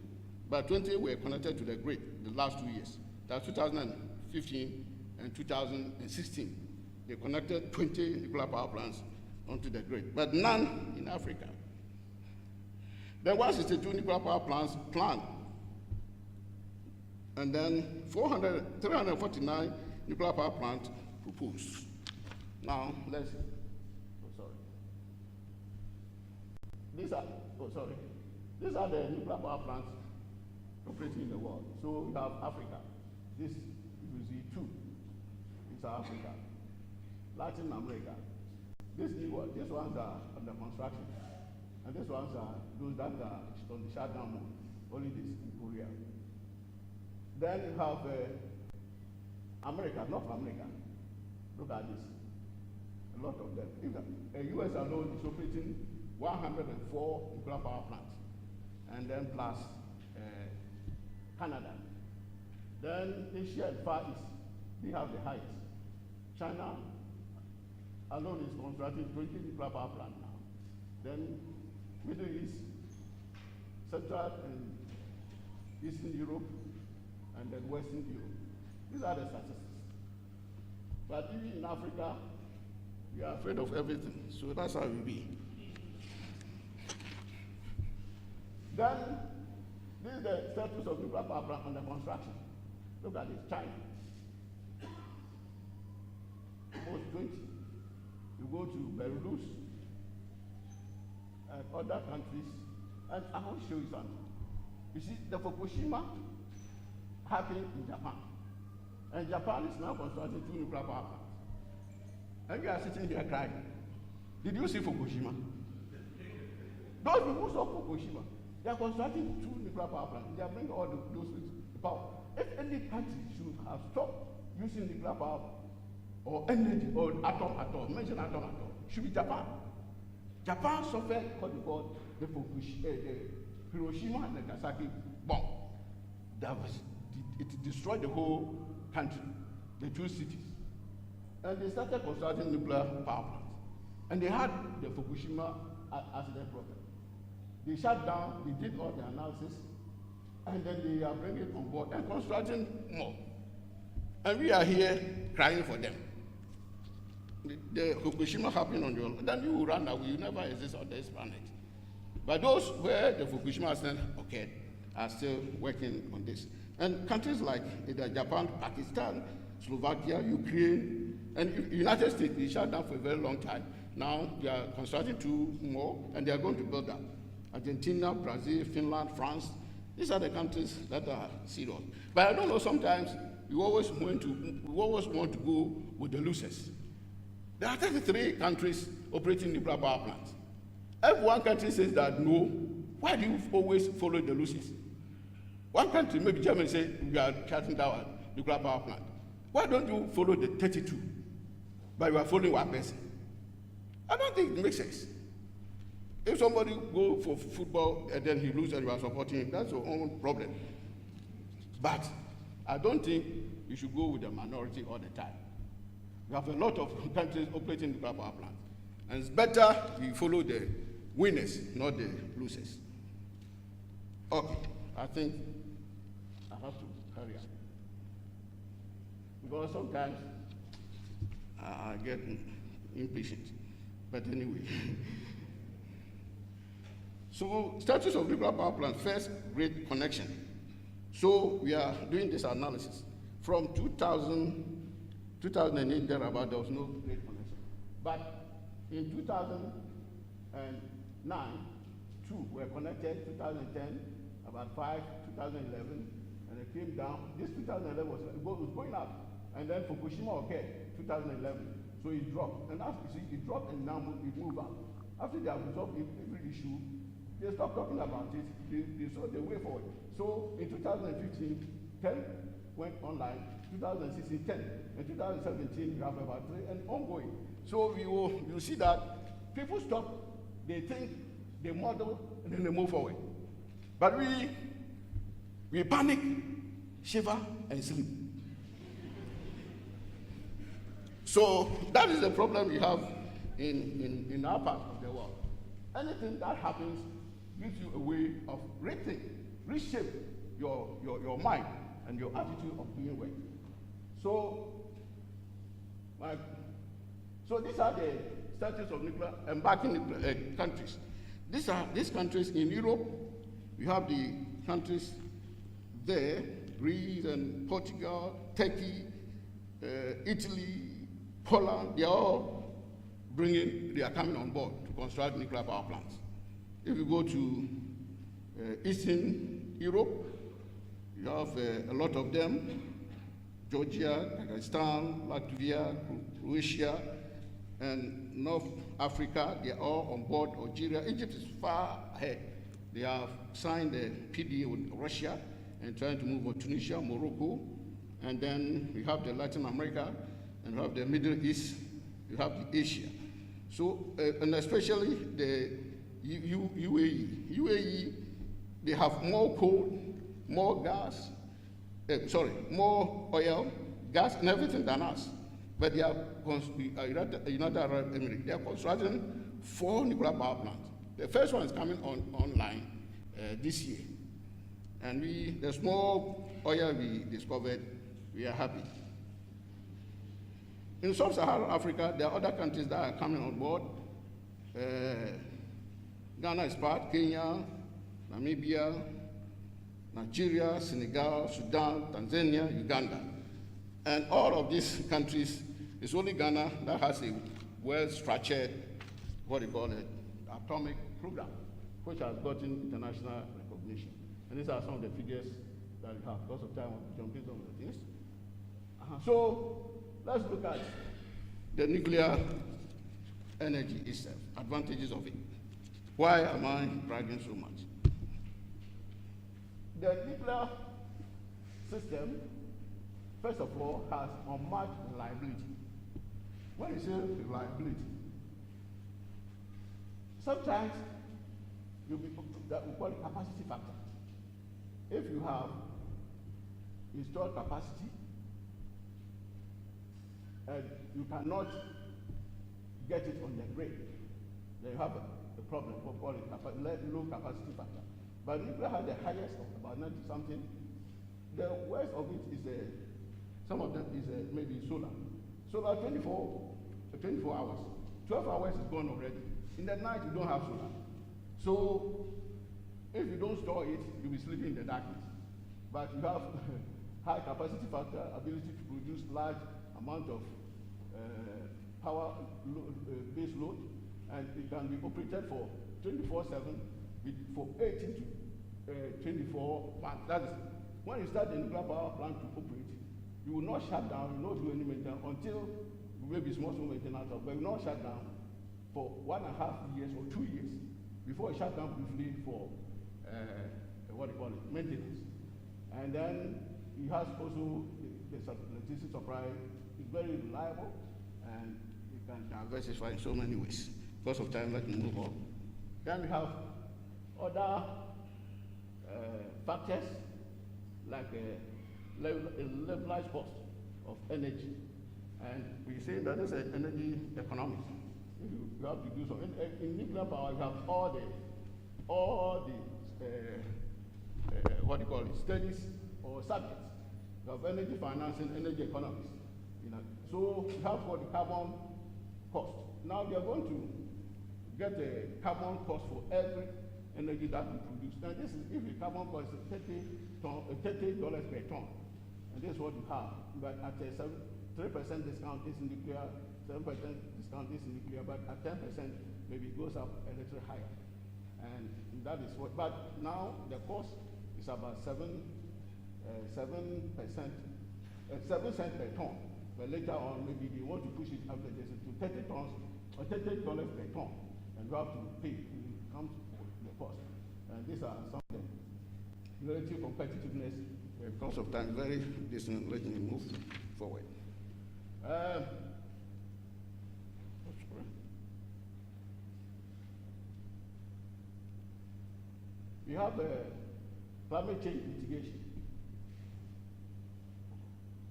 Speaker 3: but 20 were connected to the grid the last 2 years. That's 2015 and 2016. They connected 20 nuclear power plants onto the grid, but none in Africa. Then 162 nuclear power plants planned, and then 349 nuclear power plants proposed. Now, let's, These are the nuclear power plants operating in the world. So we have Africa. This, you see 2. These are Africa. Latin America. These ones are under construction. And these ones are those that are on the shutdown mode. Only this in Korea. Then you have America, North America. Look at this. A lot of them. The US alone is operating 104 nuclear power plants. And then plus Canada. Then Asia and Far East, they have the highest. China alone is constructing 20 nuclear power plants now. Then Middle East, Central and Eastern Europe, and then Western Europe. These are the statistics. But even in Africa, we are afraid of everything. So that's how we be. Then, this is the status of nuclear power plant under construction. Look at this, China. Almost 20. You go to Belarus and other countries, and I want to show you something. You see, the Fukushima happened in Japan. And Japan is now constructing 2 nuclear power plants. And we are sitting here crying. Did you see Fukushima? Those people saw Fukushima. They are constructing 2 nuclear power plants. They are bringing all those power. If any country should have stopped using nuclear power or energy or atom at all, mention atom at all, should be Japan. Japan suffered what we call the Hiroshima and Nagasaki bomb. It destroyed the whole country, the 2 cities. And they started constructing nuclear power plants. And they had the Fukushima accident problem. They shut down, they did all the analysis, and then they are bringing it on board and constructing more. And we are here crying for them. The Fukushima happened on your own, then you will run away, you never exist on this planet. But those where the Fukushima accident occurred are still working on this. And countries like either Japan, Pakistan, Slovakia, Ukraine, and United States, they shut down for a very long time. Now they are constructing 2 more, and they are going to build up. Argentina, Brazil, Finland, France, these are the countries that are serious. But I don't know, sometimes we always want to go with the losers. There are 33 countries operating nuclear power plants. If one country says that no, why do you always follow the losers? One country, maybe Germany, say we are shutting down nuclear power plant. Why don't you follow the 32? But you are following one person. I don't think it makes sense. If somebody go for football and then he loses and you are supporting him, that's your own problem. But I don't think you should go with the minority all the time. We have a lot of countries operating nuclear power plants. And it's better we follow the winners, not the losers. Okay, I think I have to hurry up. Because sometimes I get impatient. But anyway. So, status of nuclear power plant, first grid connection. So, we are doing this analysis. From 2008, thereabout, there was no grid connection. But in 2009, two were connected, 2010, about 5, 2011, and it came down. This 2011 was going up. And then Fukushima occurred, 2011. So it dropped. And after you see, it dropped and now it moved up. After they have resolved every issue, they stopped talking about it. They saw the way forward. So in 2015, 10 went online, 2016, 10. In 2017, we have about 3 and ongoing. So you'll see that people stop, they think, they model, and then they move forward. But we panic, shiver, and sleep. So that is the problem we have in our part of the world. Anything that happens gives you a way of reshape your mind and your attitude of doing work. So these are the status of nuclear embarking nuclear countries. These countries in Europe. We have the countries there, Greece and Portugal, Turkey, Italy, Poland. They are coming on board to construct nuclear power plants. If you go to Eastern Europe, you have a lot of them: Georgia, Kazakhstan, Latvia, Croatia, and North Africa. They are all on board. Algeria, Egypt is far ahead. They have signed a PDA with Russia and trying to move on Tunisia, Morocco, and then we have the Latin America, and we have the Middle East, we have the Asia. So, and especially the UAE. UAE, they have more coal, more gas, more oil, gas, and everything than us. But they are, United Arab Emirates, they are constructing 4 nuclear power plants. The first one is coming online this year. And the small oil we discovered, we are happy. In sub-Saharan Africa, there are other countries that are coming on board. Ghana is part, Kenya, Namibia, Nigeria, Senegal, Sudan, Tanzania, Uganda. And all of these countries, it's only Ghana that has a well-structured, atomic program, which has gotten international recognition. And these are some of the figures that we have. Because of time, I'll jump into some of the things. So let's look at the nuclear energy itself, advantages of it. Why am I bragging so much? The nuclear system, first of all, has unmatched reliability. When you say reliability, sometimes that we call it capacity factor. If you have installed capacity and you cannot get it on the grid, then you have a problem. We call it low capacity factor. But nuclear has the highest of about 90 something. The worst of it is some of them is maybe solar. Solar 24 hours. 12 hours is gone already. In the night you don't have solar. So if you don't store it, you'll be sleeping in the darkness. But you have high capacity factor, ability to produce large amount of power base load, and it can be operated for 24/7 for 18 to 24 months. That is, when you start the nuclear power plant to operate, you will not shut down, you will not do any maintenance until maybe small maintenance, but you will not shut down for 1.5 years or 2 years before it shut down briefly for maintenance. And then it has also the electricity supply is very reliable and it can diversify in so many ways. Because of time, let me move on. Then we have other factors like a levelized cost of energy. And we say that is an energy economics. You have to do so. In nuclear power, you have all the what do you call it, studies or subjects. You have energy financing, energy economics. You know, so you have for the carbon cost. Now they are going to get a carbon cost for every energy that we produce. Now this is if the carbon cost is $30 per ton, and this is what you have. But at a 3% discount is nuclear, 7% discount is nuclear, but at 10% maybe it goes up a little higher. And that is what, but now the cost is about 7 cents per ton. But later on, maybe they want to push it after this to 30 tons or $30 per ton. And you have to pay, it comes with the cost. And these are some of the relative competitiveness. Because of time, very distant, let me move forward. We have climate change mitigation.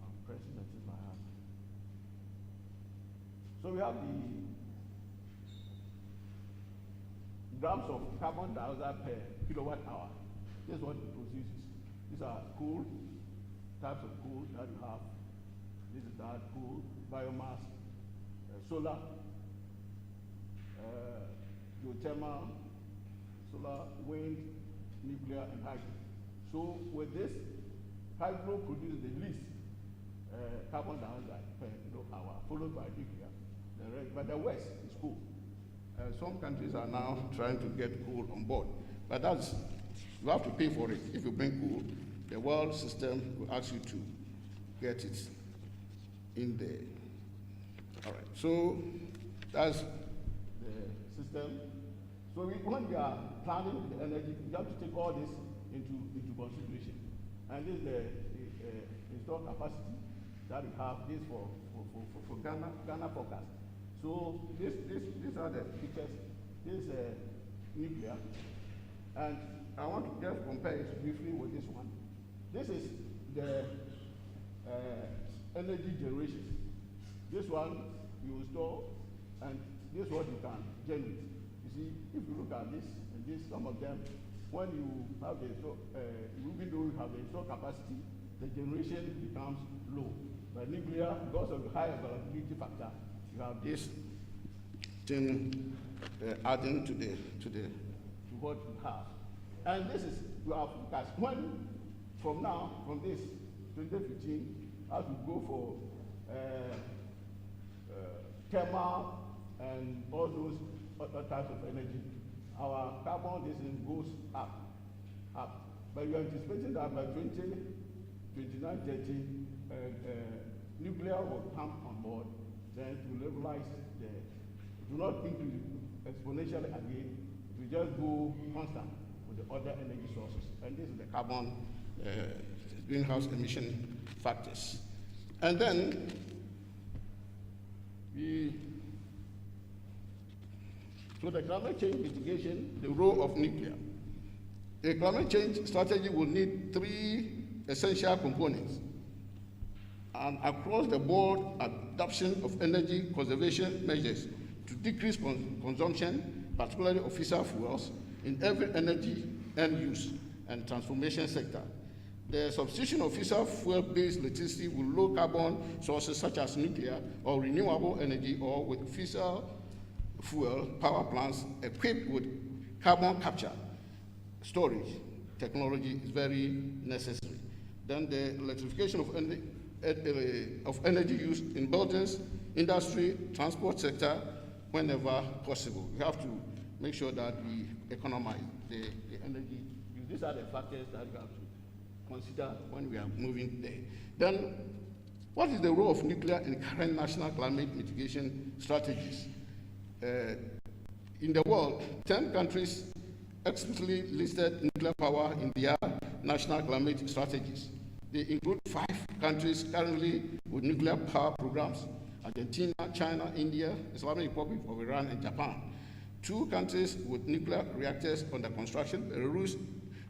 Speaker 3: I'm pressing that in my hand. So we have the grams of carbon dioxide per kilowatt hour. This is what it produces. These are coal, types of coal that you have. This is that coal, biomass, solar, geothermal, solar, wind, nuclear, and hydro. So with this, hydro produces the least carbon dioxide per kilowatt, followed by nuclear. But the West is coal. Some countries are now trying to get coal on board, but that's, you have to pay for it. If you bring coal, the world system will ask you to get it in there. All right, so that's the system. So when we are planning the energy, we have to take all this into consideration. And this is the installed capacity that we have. This for Ghana forecast. So these are the pictures. This is nuclear, and I want to just compare it briefly with this one. This is the energy generation. This one you store, and this is what you can generate. You see, if you look at this, and this, some of them, when you have the even though you have the installed capacity, the generation becomes low. But nuclear, because of the high availability factor, you have this thing adding to what you have. And this is, you have forecast. When, from now, from this 2015, as we go for thermal and all those other types of energy, our carbon dioxide goes up. But we are anticipating that by 2029, 30, nuclear will come on board, then to levelize do not increase exponentially again, we just go constant with the other energy sources. And this is the carbon greenhouse emission factors. And then so the climate change mitigation, the role of nuclear. A climate change strategy will need 3 essential components: an across-the-board adoption of energy conservation measures to decrease consumption, particularly of fossil fuels, in every energy end use and transformation sector. The substitution of fossil fuel-based electricity with low carbon sources such as nuclear or renewable energy, or with fossil fuel power plants equipped with carbon capture storage technology is very necessary. Then the electrification of energy use in buildings, industry, transport sector, whenever possible. We have to make sure that we economize the energy use. These are the factors that we have to consider when we are moving there. Then, what is the role of nuclear in current national climate mitigation strategies? In the world, 10 countries explicitly listed nuclear power in their national climate strategies. They include 5 countries currently with nuclear power programs: Argentina, China, India, Islamic Republic of Iran, and Japan. 2 countries with nuclear reactors under construction: Belarus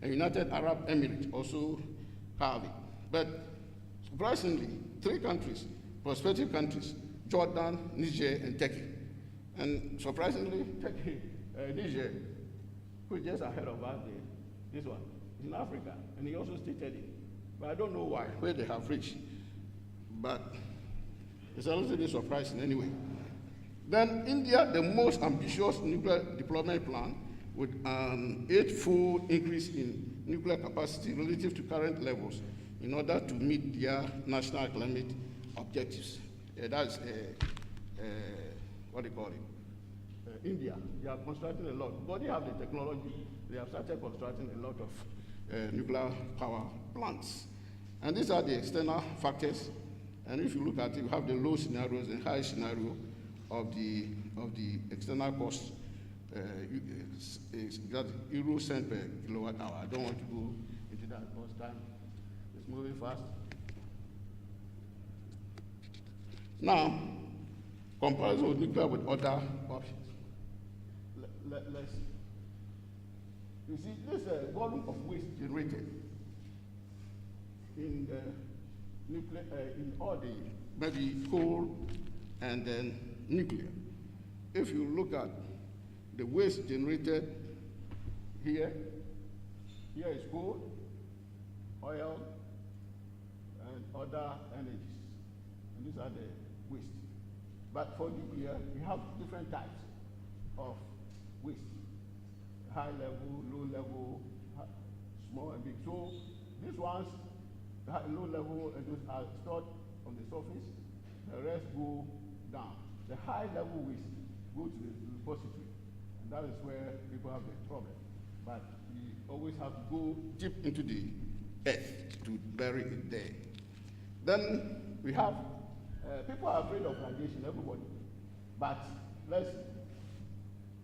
Speaker 3: and United Arab Emirates, also have it. But surprisingly, 3 countries, prospective countries, Jordan, Niger, and Turkey. And surprisingly, Turkey, Niger, who is just ahead of us there, this one, is in Africa, and he also stated it. But I don't know why, where they have reached. But it's a little bit surprising anyway. Then India, the most ambitious nuclear deployment plan with an 8-fold increase in nuclear capacity relative to current levels in order to meet their national climate objectives. That's, what do you call it? India. They are constructing a lot. Because they have the technology, they have started constructing a lot of nuclear power plants. And these are the external factors. And if you look at it, you have the low scenarios and high scenario of the external cost. Euro cent per kilowatt hour. I don't want to go into that because time is moving fast. Now, comparison of nuclear with other options. Let's see. You see, this volume of waste generated in nuclear, in all the maybe coal and then nuclear. If you look at the waste generated here is coal, oil, and other energies. And these are the waste. But for nuclear, we have different types of waste. High level, low level, small and big. So these ones, low level, and those are stored on the surface. The rest go down. The high level waste go to the repository. And that is where people have the problem. But we always have to go deep into the earth to bury it there. Then we have, people are afraid of radiation, everybody. But let's,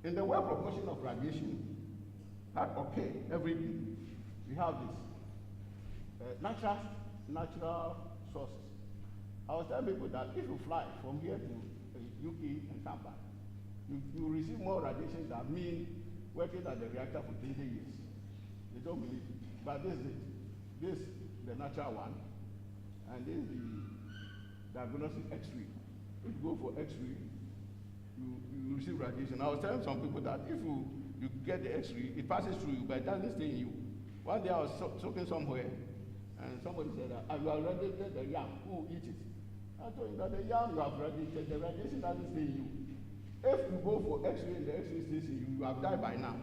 Speaker 3: in the well proportion of radiation, that occur every day, we have this natural sources. I was telling people that if you fly from here to UK and come back, you receive more radiation than me working at the reactor for 20 years. They don't believe it. But this is it. This is the natural one, and this is the diagnostic X-ray. If you go for X-ray, you receive radiation. I was telling some people that if you get the X-ray, it passes through you, but it doesn't stay in you. One day I was soaking somewhere, and somebody said, you have radiated the yam, who will eat it? I told him that the yam you have radiated, the radiation doesn't stay in you. If you go for X-ray and the X-ray stays in you, you have died by now.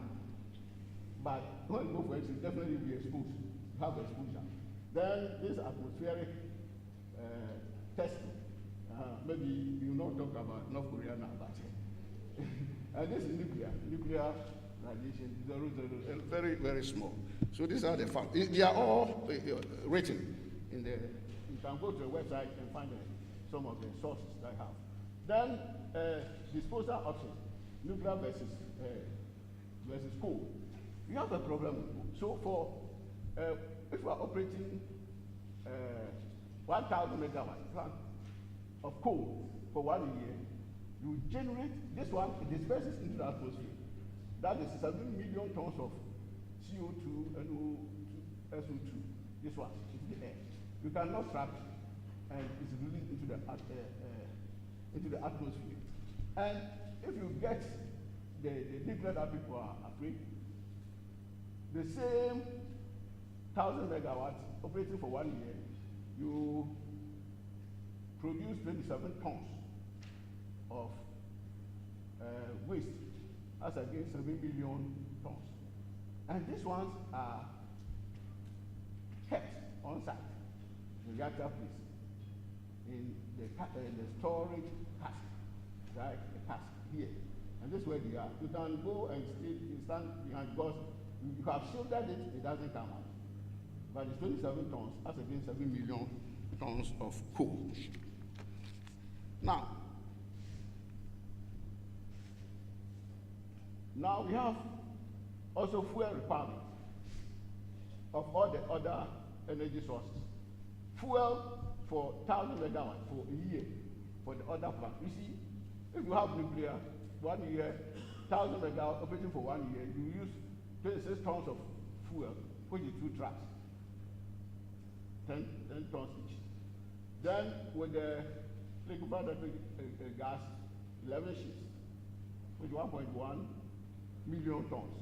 Speaker 3: But when you go for X-ray, definitely be exposed. You have exposure. Then this atmospheric testing. Maybe you will not talk about North Korea now, but and this is nuclear radiation, very, very small. So these are the facts. They are all written in the, you can go to the website and find some of the sources that I have. Then disposal options, nuclear versus coal. You have a problem with coal. So for, if we are operating 1,000 megawatt plant of coal for 1 year, you generate, this one, it disperses into the atmosphere. That is 7 million tons of CO2, SO2. This one, it's the air. You cannot trap it, and it's released into the atmosphere. And if you get the nuclear that people are afraid, the same 1,000 megawatts operating for 1 year, you produce 27 tons of waste as against 7 million tons. And these ones are kept on site, the reactor place, in the storage cask, right? The cask here. And this is where they are. You can go and stand behind because you have shielded it, it doesn't come out. But it's 27 tons as against 7 million tons of coal. Now we have also fuel requirement of all the other energy sources. Fuel for 1,000 megawatts for a year for the other plant. You see, if you have nuclear, 1 year, 1,000 megawatts operating for 1 year, you use 26 tons of fuel, which is 2 trucks. 10 tons each. Then with the liquefied gas, 11 ships, with 1.1 million tons.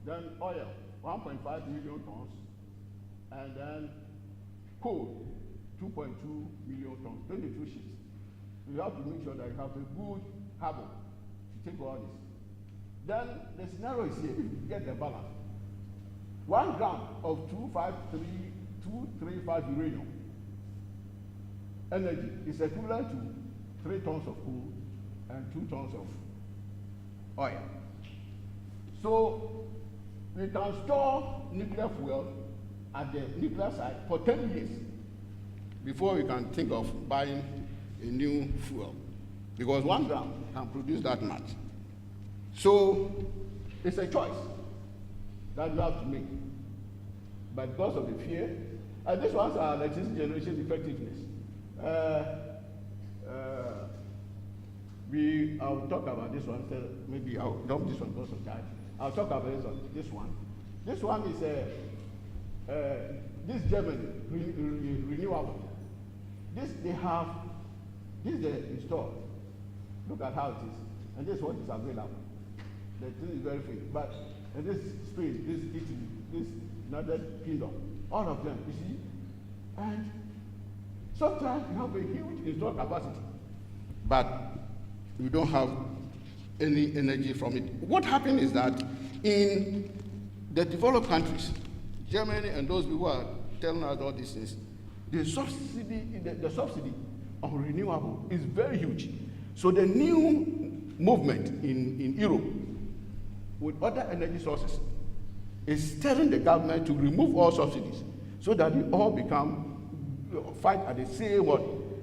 Speaker 3: Then oil, 1.5 million tons. And then coal, 2.2 million tons, 22 ships. You have to make sure that you have a good harbor to take all this. Then the scenario is here, if you get the balance. 1 gram of 235 uranium energy is equivalent to 3 tons of coal and 2 tons of oil. So we can store nuclear fuel at the nuclear site for 10 years before we can think of buying a new fuel, because 1 gram can produce that much. So it's a choice that you have to make. But because of the fear, and this one's our electricity generation effectiveness. I'll talk about this one, maybe I'll dump this one because of time. I'll talk about this one. This one is this Germany, renewable. This is installed. Look at how it is. And this one is available. The thing is very free. But this Spain, this Italy, this United Kingdom, all of them, you see. And sometimes you have a huge installed capacity, but you don't have any energy from it. What happened is that in the developed countries, Germany and those people are telling us all these things, the subsidy on renewable is very huge. So the new movement in Europe with other energy sources is telling the government to remove all subsidies so that we all fight at the same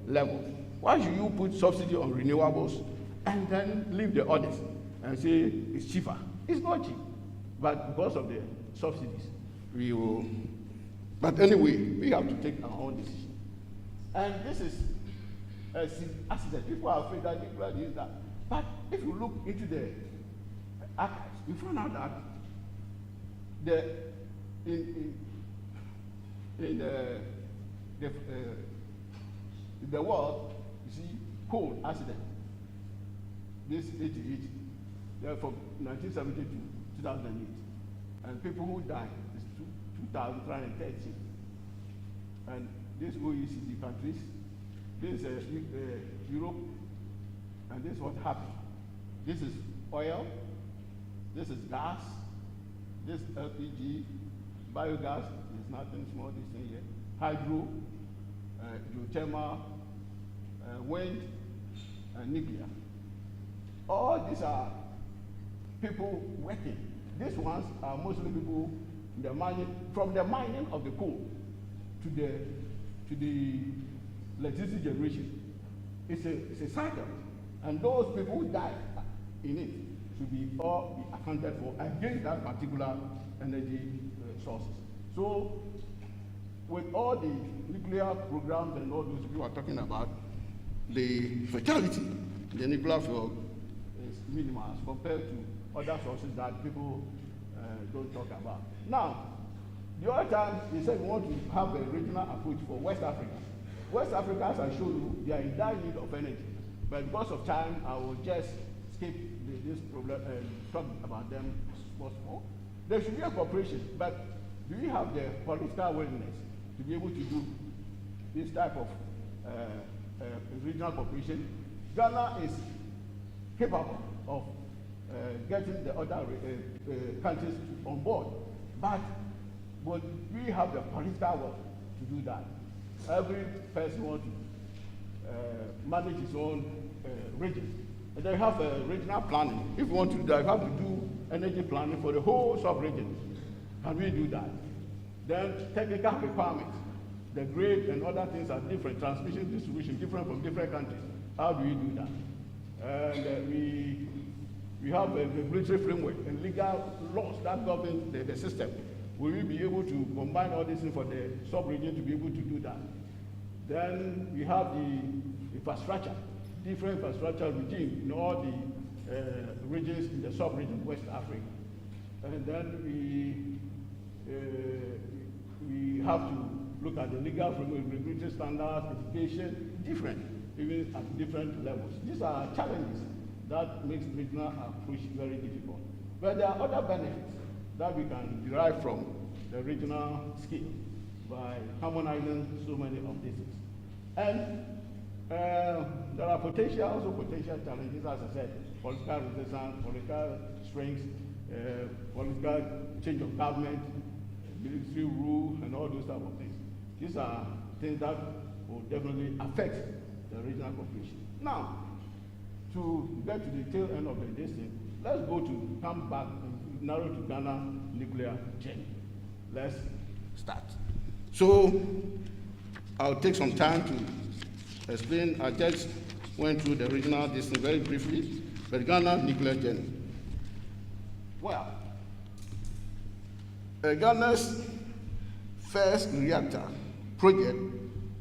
Speaker 3: level. Why should you put subsidy on renewables and then leave the others and say it's cheaper? It's not cheap, but because of the subsidies, we will. But anyway, we have to take our own decision. And this is accident. People are afraid that nuclear is that. But if you look into the archives, you find out that in the world, you see, coal accident. This 88, they're from 1970 to 2008, and people who died is 2,330. And this OECD countries, this is Europe, and this is what happened. This is oil, this is gas, this LPG, biogas, there's nothing small, this thing here, hydro, geothermal, wind, and nuclear. All these are people working. These ones are mostly people from the mining of the coal to the electricity generation. It's a cycle, and those people who died in it should all be accounted for against that particular energy sources. So, with all the nuclear programs and all those people are talking about, the fatality in the nuclear field is minimal as compared to other sources that people don't talk about. Now, the other time they said we want to have a regional approach for West Africa. West Africa, as I showed you, they are in dire need of energy. But because of time, I will just skip this problem and talk about them small. There should be a cooperation, but do we have the political willingness to be able to do this type of regional cooperation? Ghana is capable of getting the other countries on board, but we have the political will to do that. Every person wants to manage his own region. And they have regional planning. If you want to do that, you have to do energy planning for the whole sub-region. Can we do that? Then technical requirements. The grid and other things are different. Transmission, distribution, different from different countries. How do we do that? And we have a regulatory framework and legal laws that govern the system. Will we be able to combine all these things for the sub-region to be able to do that? Then we have the infrastructure, different infrastructure regime in all the regions in the sub-region, West Africa. And then we have to look at the legal framework, regulatory standards, education, different, even at different levels. These are challenges that makes regional approach very difficult. But there are other benefits that we can derive from the regional scale by harmonizing so many of these things. And there are also potential challenges, as I said, political resistance, political strengths, political change of government, military rule, and all those type of things. These are things that will definitely affect the regional cooperation. Now, to get to the tail end of the distance, let's come back and narrow to Ghana nuclear journey. Let's start. So, I'll take some time to explain. I just went through the regional distance very briefly, but Ghana nuclear journey. Well, Ghana's first reactor project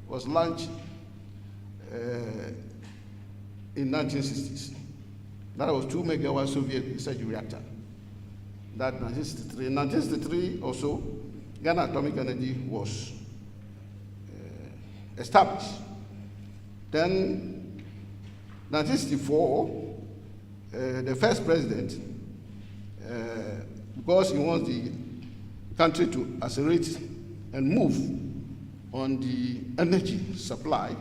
Speaker 3: was launched in 1960s. That was 2 megawatt Soviet research reactor. That 1963. In 1963 also, Ghana Atomic Energy was established. Then, 1964, the first president, because he wants the country to accelerate and move on the energy supply,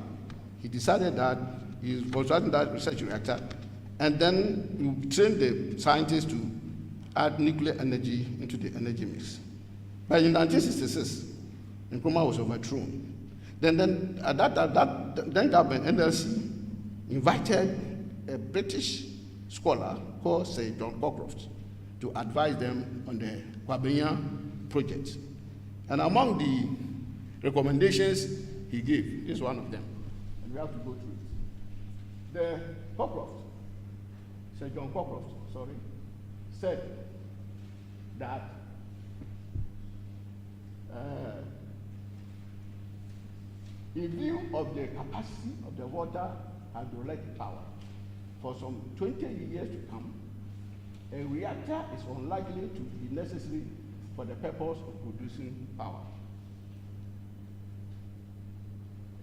Speaker 3: he decided that he was constructing that research reactor, and then he trained the scientists to add nuclear energy into the energy mix. But in 1966, Nkrumah was overthrown. Then government, NLC, invited a British scholar called Sir John Cockcroft to advise them on the Kwabenya project. And among the recommendations he gave, this is one of them, and we have to go through it. The Cockcroft, Sir John Cockcroft, said that in view of the capacity of the water hydroelectric power, for some 20 years to come, a reactor is unlikely to be necessary for the purpose of producing power.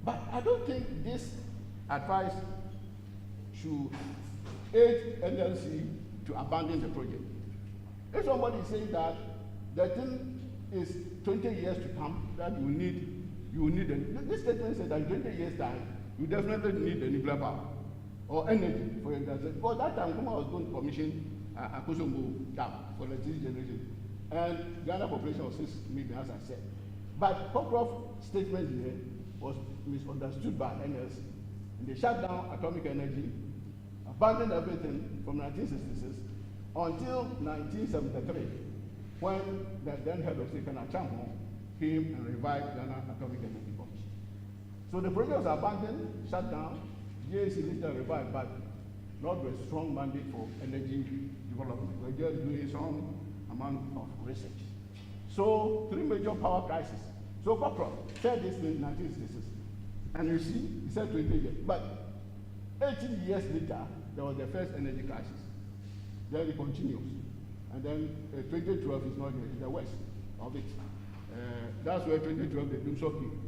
Speaker 3: But I don't think this advice should aid NLC to abandon the project. If somebody is saying that the thing is 20 years to come, that you will need it. This statement says that in 20 years' time, you definitely need the nuclear power or energy for your industry. Because that time, Nkrumah was going to commission Akosombo Dam for electricity generation. And Ghana population was 6 million, as I said. But Cockcroft's statement here was misunderstood by NLC. And they shut down atomic energy, abandoned everything from 1966 until 1973, when the then head of state, Kanachamho, came and revived Ghana Atomic Energy Commission. So the project was abandoned, shut down, GAAS later revived, but not with a strong mandate for energy development. We're just doing some amount of research. So 3 major power crises. So Cockcroft said this in 1966. And you see, he said 20 years. But 18 years later, there was the first energy crisis. Then it continues. And then 2012 is not in the west of it. That's where 2012 the Doomsday came.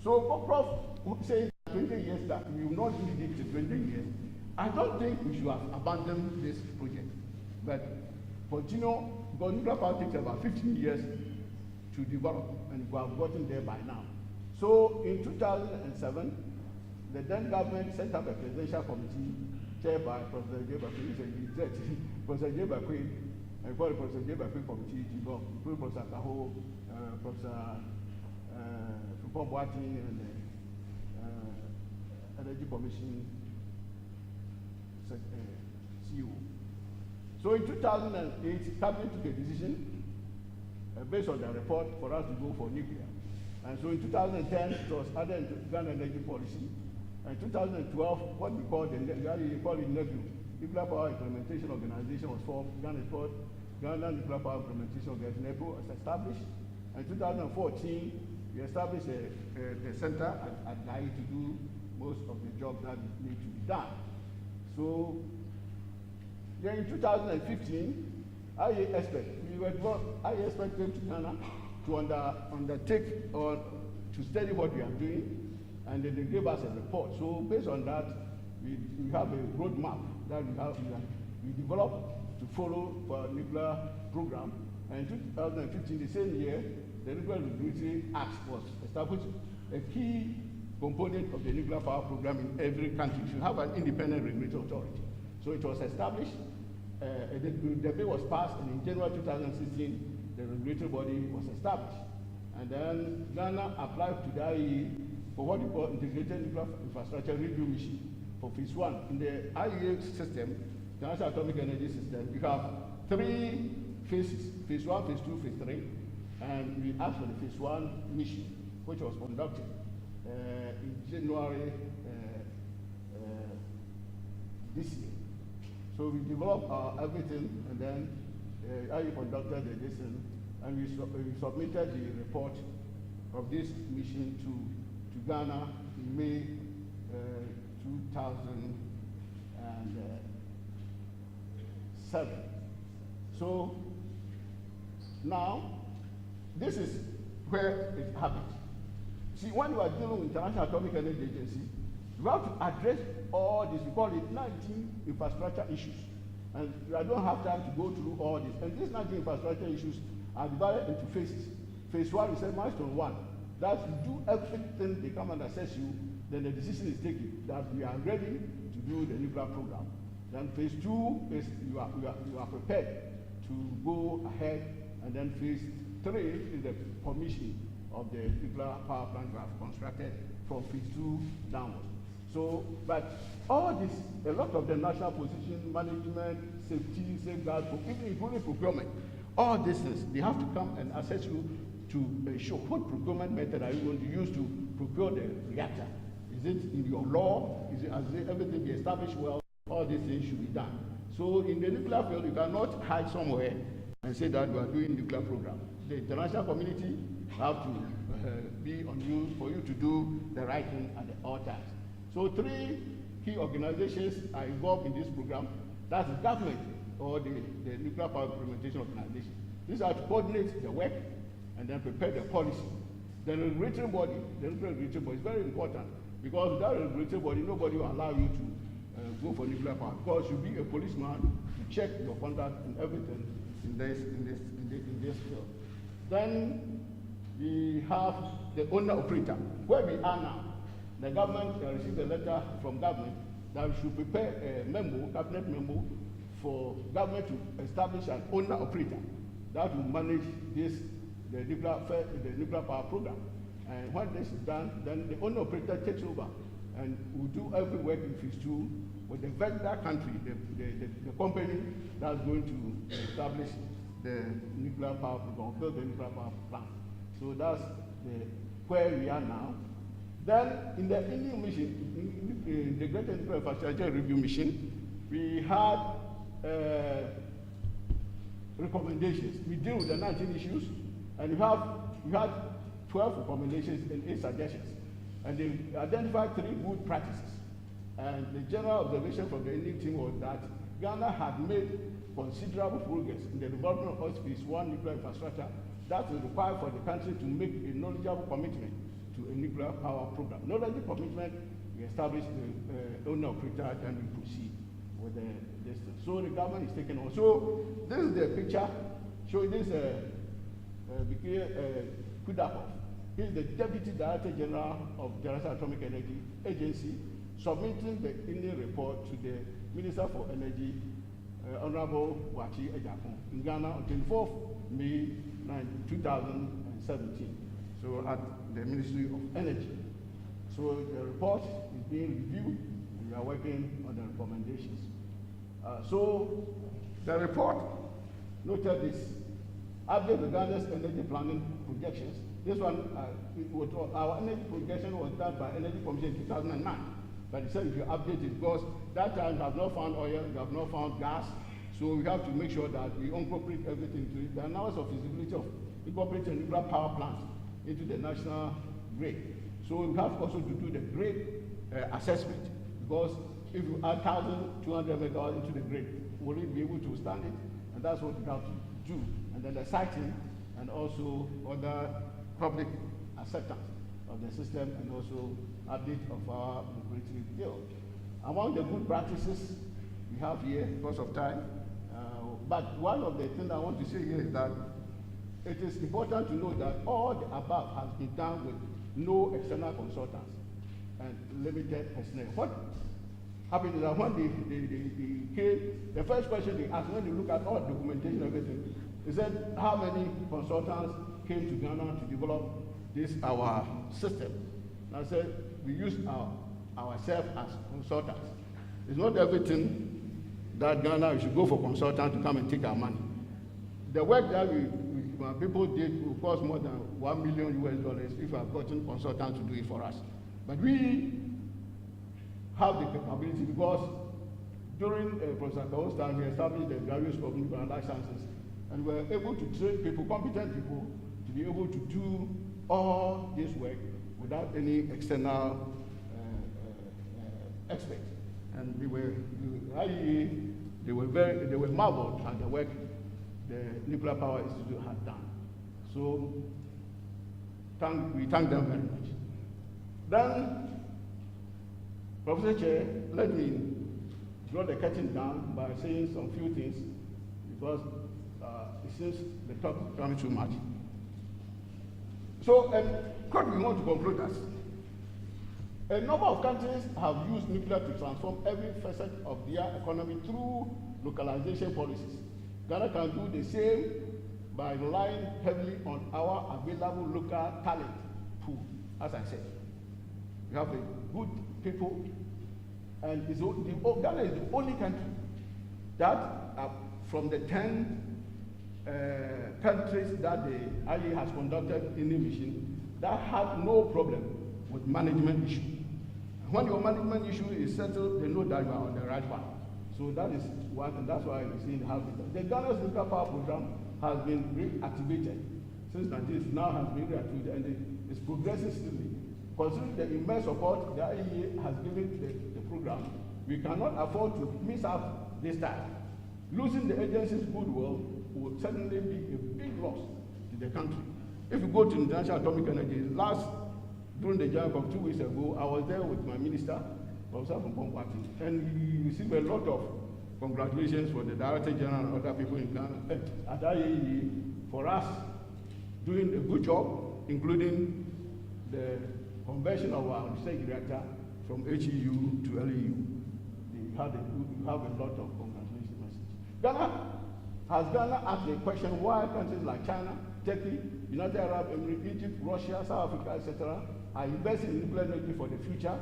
Speaker 3: So Cockcroft says 20 years that we will not need it to 20 years. I don't think we should have abandoned this project. But continue, because nuclear power takes about 15 years to develop, and we have gotten there by now. So in 2007, the then government set up a presidential committee chaired by Professor J. Bakwe, Professor J. Bakwe, and called the Professor J. Bakwe Committee, including Professor Kaho, Professor Fupon Boating, and the Energy Commission CEO. So in 2008, Cabinet took a decision based on the report for us to go for nuclear. And so in 2010, it was added into Ghana energy policy. And in 2012, what we call the NEPU, Nuclear Power Implementation Organization, was formed. Ghana is called Ghana Nuclear Power Implementation Organization, NEPU, was established. And in 2014, we established a center at GAAS to do most of the jobs that need to be done. So then in 2015, IAS came to Ghana to undertake or to study what we are doing, and then they gave us a report. So based on that, we have a roadmap that we developed to follow for our nuclear program. And in 2015, the same year, the Nuclear Regulatory Act was established, a key component of the nuclear power program in every country should have an independent regulatory authority. So it was established, the bill was passed, and in January 2016, the regulatory body was established. And then Ghana applied to the IEA for what we call Integrated Nuclear Infrastructure Review Mission for phase 1. In the IEA system, the National Atomic Energy System, we have 3 phases, phase 1, phase 2, phase 3, and we asked for the phase 1 mission, which was conducted in January this year. So we developed everything, and then IEA conducted the mission, and we submitted the report of this mission to Ghana in May 2007. So now, this is where it happens. See, when you are dealing with International Atomic Energy Agency, you have to address all this. We call it 19 infrastructure issues. And I don't have time to go through all this. And these 19 infrastructure issues are divided into phases. Phase 1 is milestone 1. That's you do everything, they come and assess you, then the decision is taken that we are ready to do the nuclear program. Then phase 2 is you are prepared to go ahead, and then phase 3 is the commissioning of the nuclear power plant we have constructed from phase 2 downwards. So, but all this, a lot of the national position, management, safety, safeguard, even including procurement, all these things, they have to come and assess you to show what procurement method are you going to use to procure the reactor. Is it in your law? Is it everything be established well? All these things should be done. So in the nuclear field, you cannot hide somewhere and say that you are doing nuclear program. The international community have to be on you for you to do the right thing at all times. So 3 key organizations are involved in this program. That's the government or the nuclear power implementation organization. These are to coordinate the work and then prepare the policy. The regulatory body, the nuclear regulatory body is very important, because without a regulatory body, nobody will allow you to go for nuclear power, because you'll be a policeman to check your conduct and everything in this field. Then we have the owner operator. Where we are now, the government received a letter from government that we should prepare a memo, cabinet memo, for government to establish an owner operator that will manage the nuclear power program. And when this is done, then the owner operator takes over and will do every work in phase 2 with the vendor country, the company that's going to establish the nuclear power program, build the nuclear power plant. So that's where we are now. Then in the Indian mission, in the Greater Nuclear Infrastructure Review Mission, we had recommendations. We deal with the 19 issues, and we had 12 recommendations and 8 suggestions. And they identified 3 good practices. And the general observation from the Indian team was that Ghana had made considerable progress in the development of phase 1 nuclear infrastructure that will require for the country to make a knowledgeable commitment to a nuclear power program. Knowledgeable commitment, we established the owner operator, and we proceed with this thing. So the government is taking on. So this is the picture showing this Kudakov. He is the Deputy Director General of the National Atomic Energy Agency, submitting the Indian report to the Minister for Energy, Honorable Wachi Ejapon, in Ghana on 24th May 2017. So at the Ministry of Energy. So the report is being reviewed, and we are working on the recommendations. So the report noted this: update the Ghana's energy planning projections. This one, our energy projection was done by Energy Commission in 2009. But it said if you update it, because that time we have not found oil, we have not found gas, so we have to make sure that we incorporate everything to it. The analysis of feasibility of incorporating a nuclear power plant into the national grid. So we have also to do the grid assessment, because if you add 1,200 megawatts into the grid, will it be able to stand it? And that's what we have to do. And then the siting and also other public acceptance. of the system and also update of our regulatory bill. Among the good practices we have here, because of time, but one of the things I want to say here is that it is important to note that all the above has been done with no external consultants and limited personnel. What happened is that when they came, the first question they asked when they look at all documentation and everything, they said, how many consultants came to Ghana to develop this, our system? And I said, we use ourselves as consultants. It's not everything that Ghana, we should go for consultants to come and take our money. The work that people did will cost more than $1 million US if we have gotten consultants to do it for us. But we have the capability because during Professor Kao's time, we established the graduate school of nuclear and life sciences, and we were able to train people, competent people, to be able to do all this work without any external experts. And they were marveled at the work the Nuclear Power Institute had done. So we thank them very much. Then, Professor Chair, let me draw the curtain down by saying some few things because it seems the talk is coming too much. So, what we want to conclude as a number of countries have used nuclear to transform every facet of their economy through localization policies. Ghana can do the same by relying heavily on our available local talent pool. As I said, we have a good people, and Ghana is the only country that, from the 10 countries that the IEA has conducted in the mission, that have no problem with management issue. When your management issue is settled, they know that you are on the right path. So that is one, and that's why we see how the Ghana's nuclear power program has been reactivated since 1990. Now has been reactivated, and it's progressing steadily. Considering the immense support the IEA has given the program, we cannot afford to miss out this time. Losing the agency's goodwill would certainly be a big loss to the country. If you go to International Atomic Energy, during the jam of 2 weeks ago, I was there with my minister, Professor Pompati, and he received a lot of congratulations for the Director General and other people in Ghana at IAEA for us doing a good job, including the conversion of our research director from HEU to LEU. You have a lot of congratulations messages. Has Ghana asked the question why countries like China, Turkey, United Arab Emirates, Egypt, Russia, South Africa, etc., are investing in nuclear energy for the future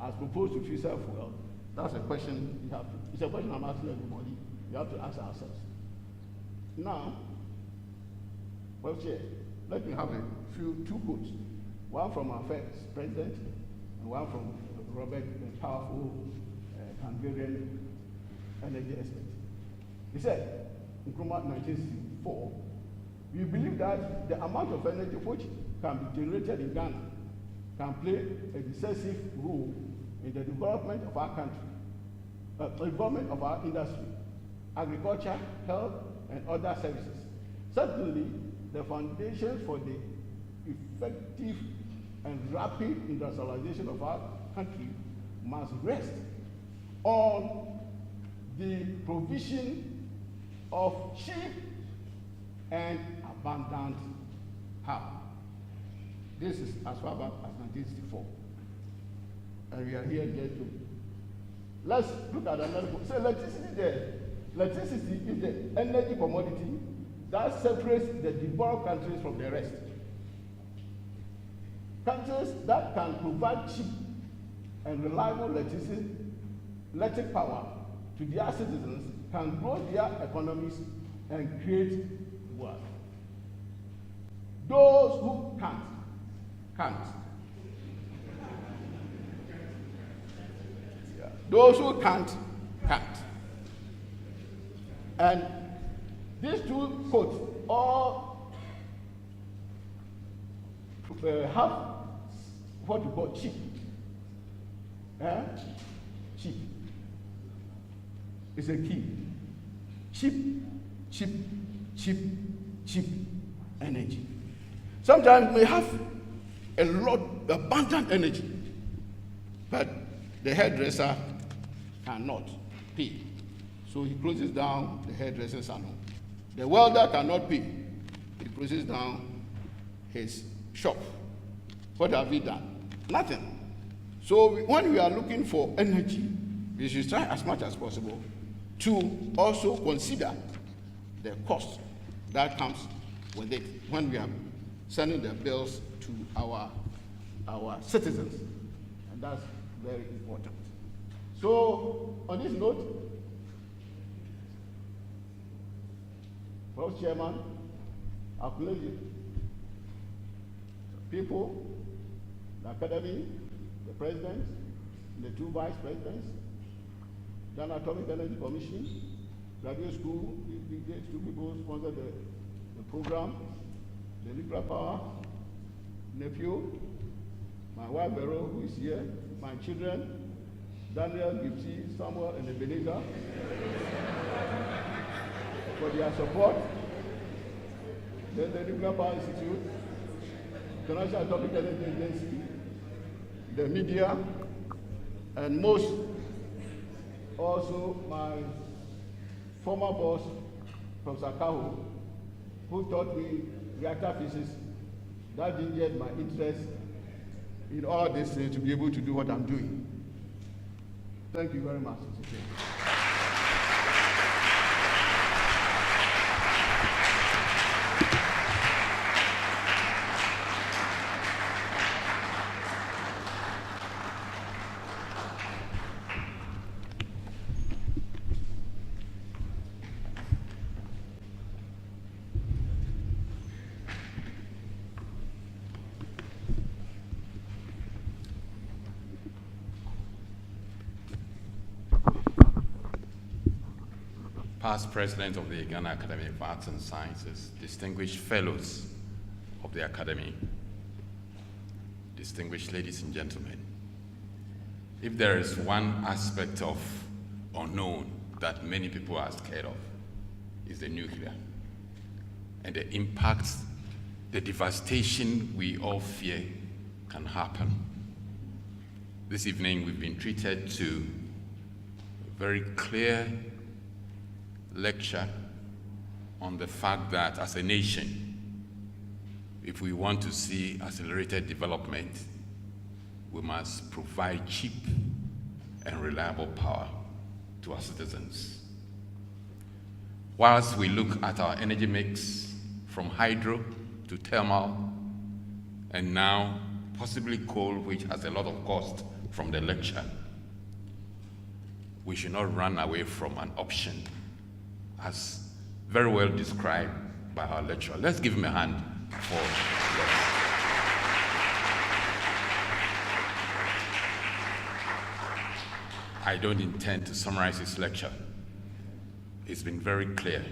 Speaker 3: as proposed to fossil fuel? That's a question you have to. It's a question I'm asking everybody. You have to ask ourselves. Now, well, Chair, let me have two quotes. One from our first president, and one from Robert, the powerful Hungarian energy expert. He said, in 1964, we believe that the amount of energy which can be generated in Ghana can play a decisive role in the development of our country, development of our industry, agriculture, health, and other services. Certainly, the foundations for the effective and rapid industrialization of our country must rest on the provision of cheap and abundant power. This is as far back as 1964. And we are here yet to. Let's look at another point. So electricity is the energy commodity that separates the developed countries from the rest. Countries that can provide cheap and reliable electric power to their citizens can grow their economies and create wealth. Those who can't. Yeah. Those who can't. And these two quotes all have what we call cheap. Cheap. It's a key. Cheap energy. Sometimes we have abundant energy, but the hairdresser cannot pay. So he closes down the hairdresser salon. The welder cannot pay. He closes down his shop. What have we done? Nothing. So when we are looking for energy, we should try as much as possible to also consider the cost that comes with it when we are sending the bills to our citizens. And that's very important. So on this note, Vice Chairman, acknowledge people, the Academy, the President, the two Vice Presidents, the Atomic Energy Commission, Graduate School, these two people sponsored the program, the nuclear power, nephew, my wife Vero, who is here, my children, Daniel, Gipsy, Samuel, and Ebenezer, for their support. Then the Nuclear Power Institute, International Atomic Energy Agency, the media, and most also my former boss from Sakaho, who taught me reactor physics. That gingered my interest in all this to be able to do what I'm doing. Thank you very much.
Speaker 2: Past President of the Ghana Academy of Arts and Sciences, distinguished fellows of the Academy, distinguished ladies and gentlemen, if there is one aspect of unknown that many people are scared of, is the nuclear, and the impact, the devastation we all fear can happen. This evening we've been treated to a very clear lecture on the fact that as a nation, if we want to see accelerated development, we must provide cheap and reliable power to our citizens. Whilst we look at our energy mix from hydro to thermal, and now possibly coal, which has a lot of cost from the lecture, we should not run away from an option as very well described by our lecturer. Let's give him a hand for that. I don't intend to summarize his lecture. It's been very clear.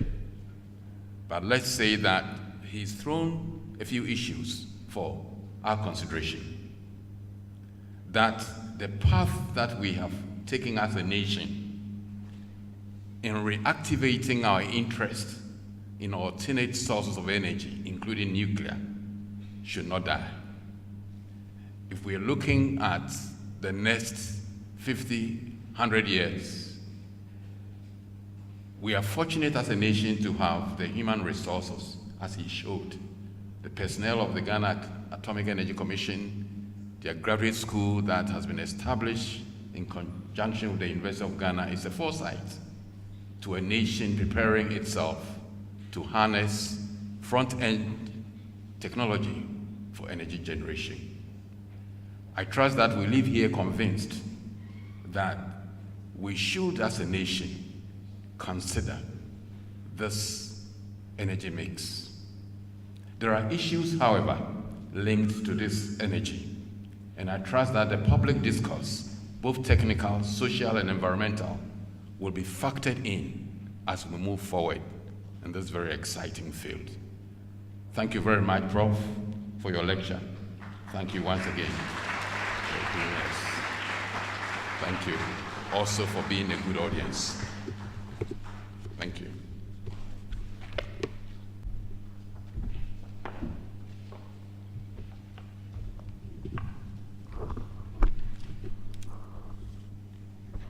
Speaker 2: But let's say that he's thrown a few issues for our consideration. That the path that we have taken as a nation in reactivating our interest in alternate sources of energy, including nuclear, should not die. If we're looking at the next 50, 100 years, we are fortunate as a nation to have the human resources, as he showed. The personnel of the Ghana Atomic Energy Commission, their graduate school that has been established in conjunction with the University of Ghana, is a foresight to a nation preparing itself to harness front-end technology for energy generation. I trust that we leave here convinced that we should, as a nation, consider this energy mix. There are issues, however, linked to this energy, and I trust that the public discourse, both technical, social, and environmental, will be factored in as we move forward in this very exciting field. Thank you very much, Prof, for your lecture. Thank you once again for doing this. Thank you also for being a good audience. Thank you.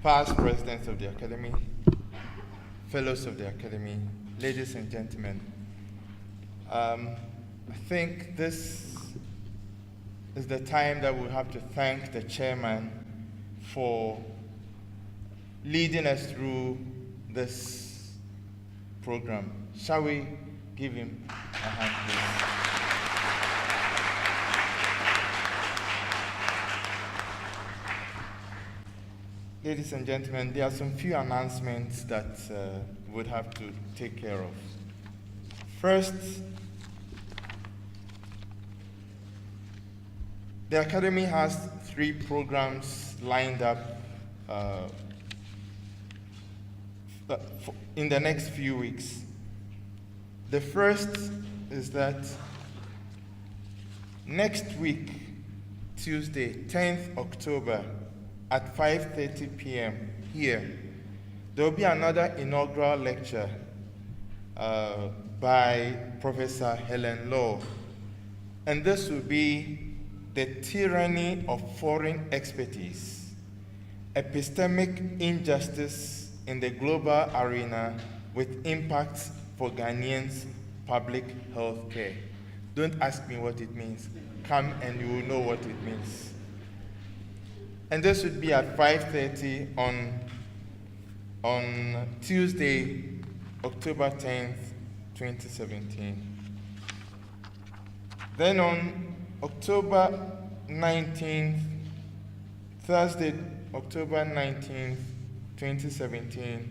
Speaker 1: past presidents of the Academy, fellows of the Academy, ladies and gentlemen, I think this is the time that we have to thank the chairman for leading us through this program. Shall we give him a hand, please? Ladies and gentlemen, there are some few announcements that we would have to take care of. First, the Academy has 3 programs lined up in the next few weeks. The first is that next week, Tuesday, 10th October, at 5:30 p.m. here, there will be another inaugural lecture by Professor Helen Law. And this will be The Tyranny of Foreign Expertise, Epistemic Injustice in the Global Arena with Impacts for Ghanaians' Public Health Care. Don't ask me what it means. Come and you will know what it means. And this would be at 5:30 on Tuesday, October 10th, 2017. Then on October 19th, Thursday, October 19th, 2017,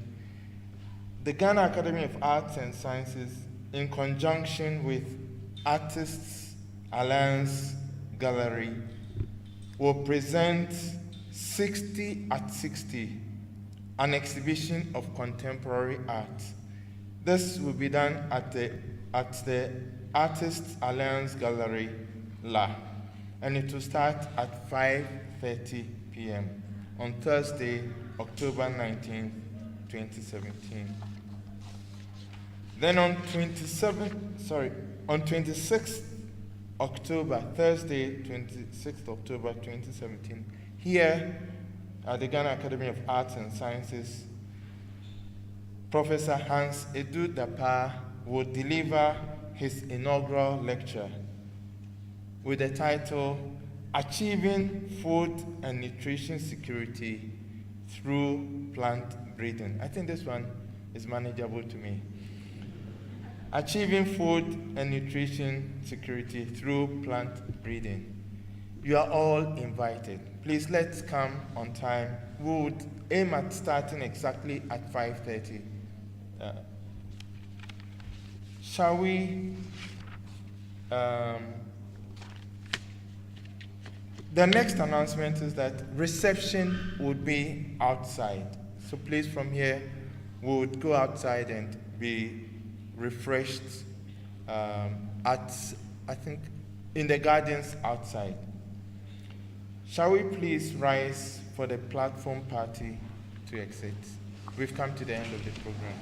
Speaker 1: the Ghana Academy of Arts and Sciences, in conjunction with Artists Alliance Gallery, will present 60 at 60, an exhibition of contemporary art. This will be done at the Artists Alliance Gallery, La, and it will start at 5:30 p.m. on Thursday, October 19th, 2017. Then on 26th October, Thursday, 26th October 2017, here at the Ghana Academy of Arts and Sciences, Professor Hans Edu Dapa will deliver his inaugural lecture with the title, Achieving Food and Nutrition Security Through Plant Breeding. I think this one is manageable to me. Achieving Food and Nutrition Security Through Plant Breeding. You are all invited. Please, let's come on time. We would aim at starting exactly at 5:30. Shall we? The next announcement is that reception would be outside. So please, from here, we would go outside and be refreshed I think, in the gardens outside. Shall we please rise for the platform party to exit? We've come to the end of the program.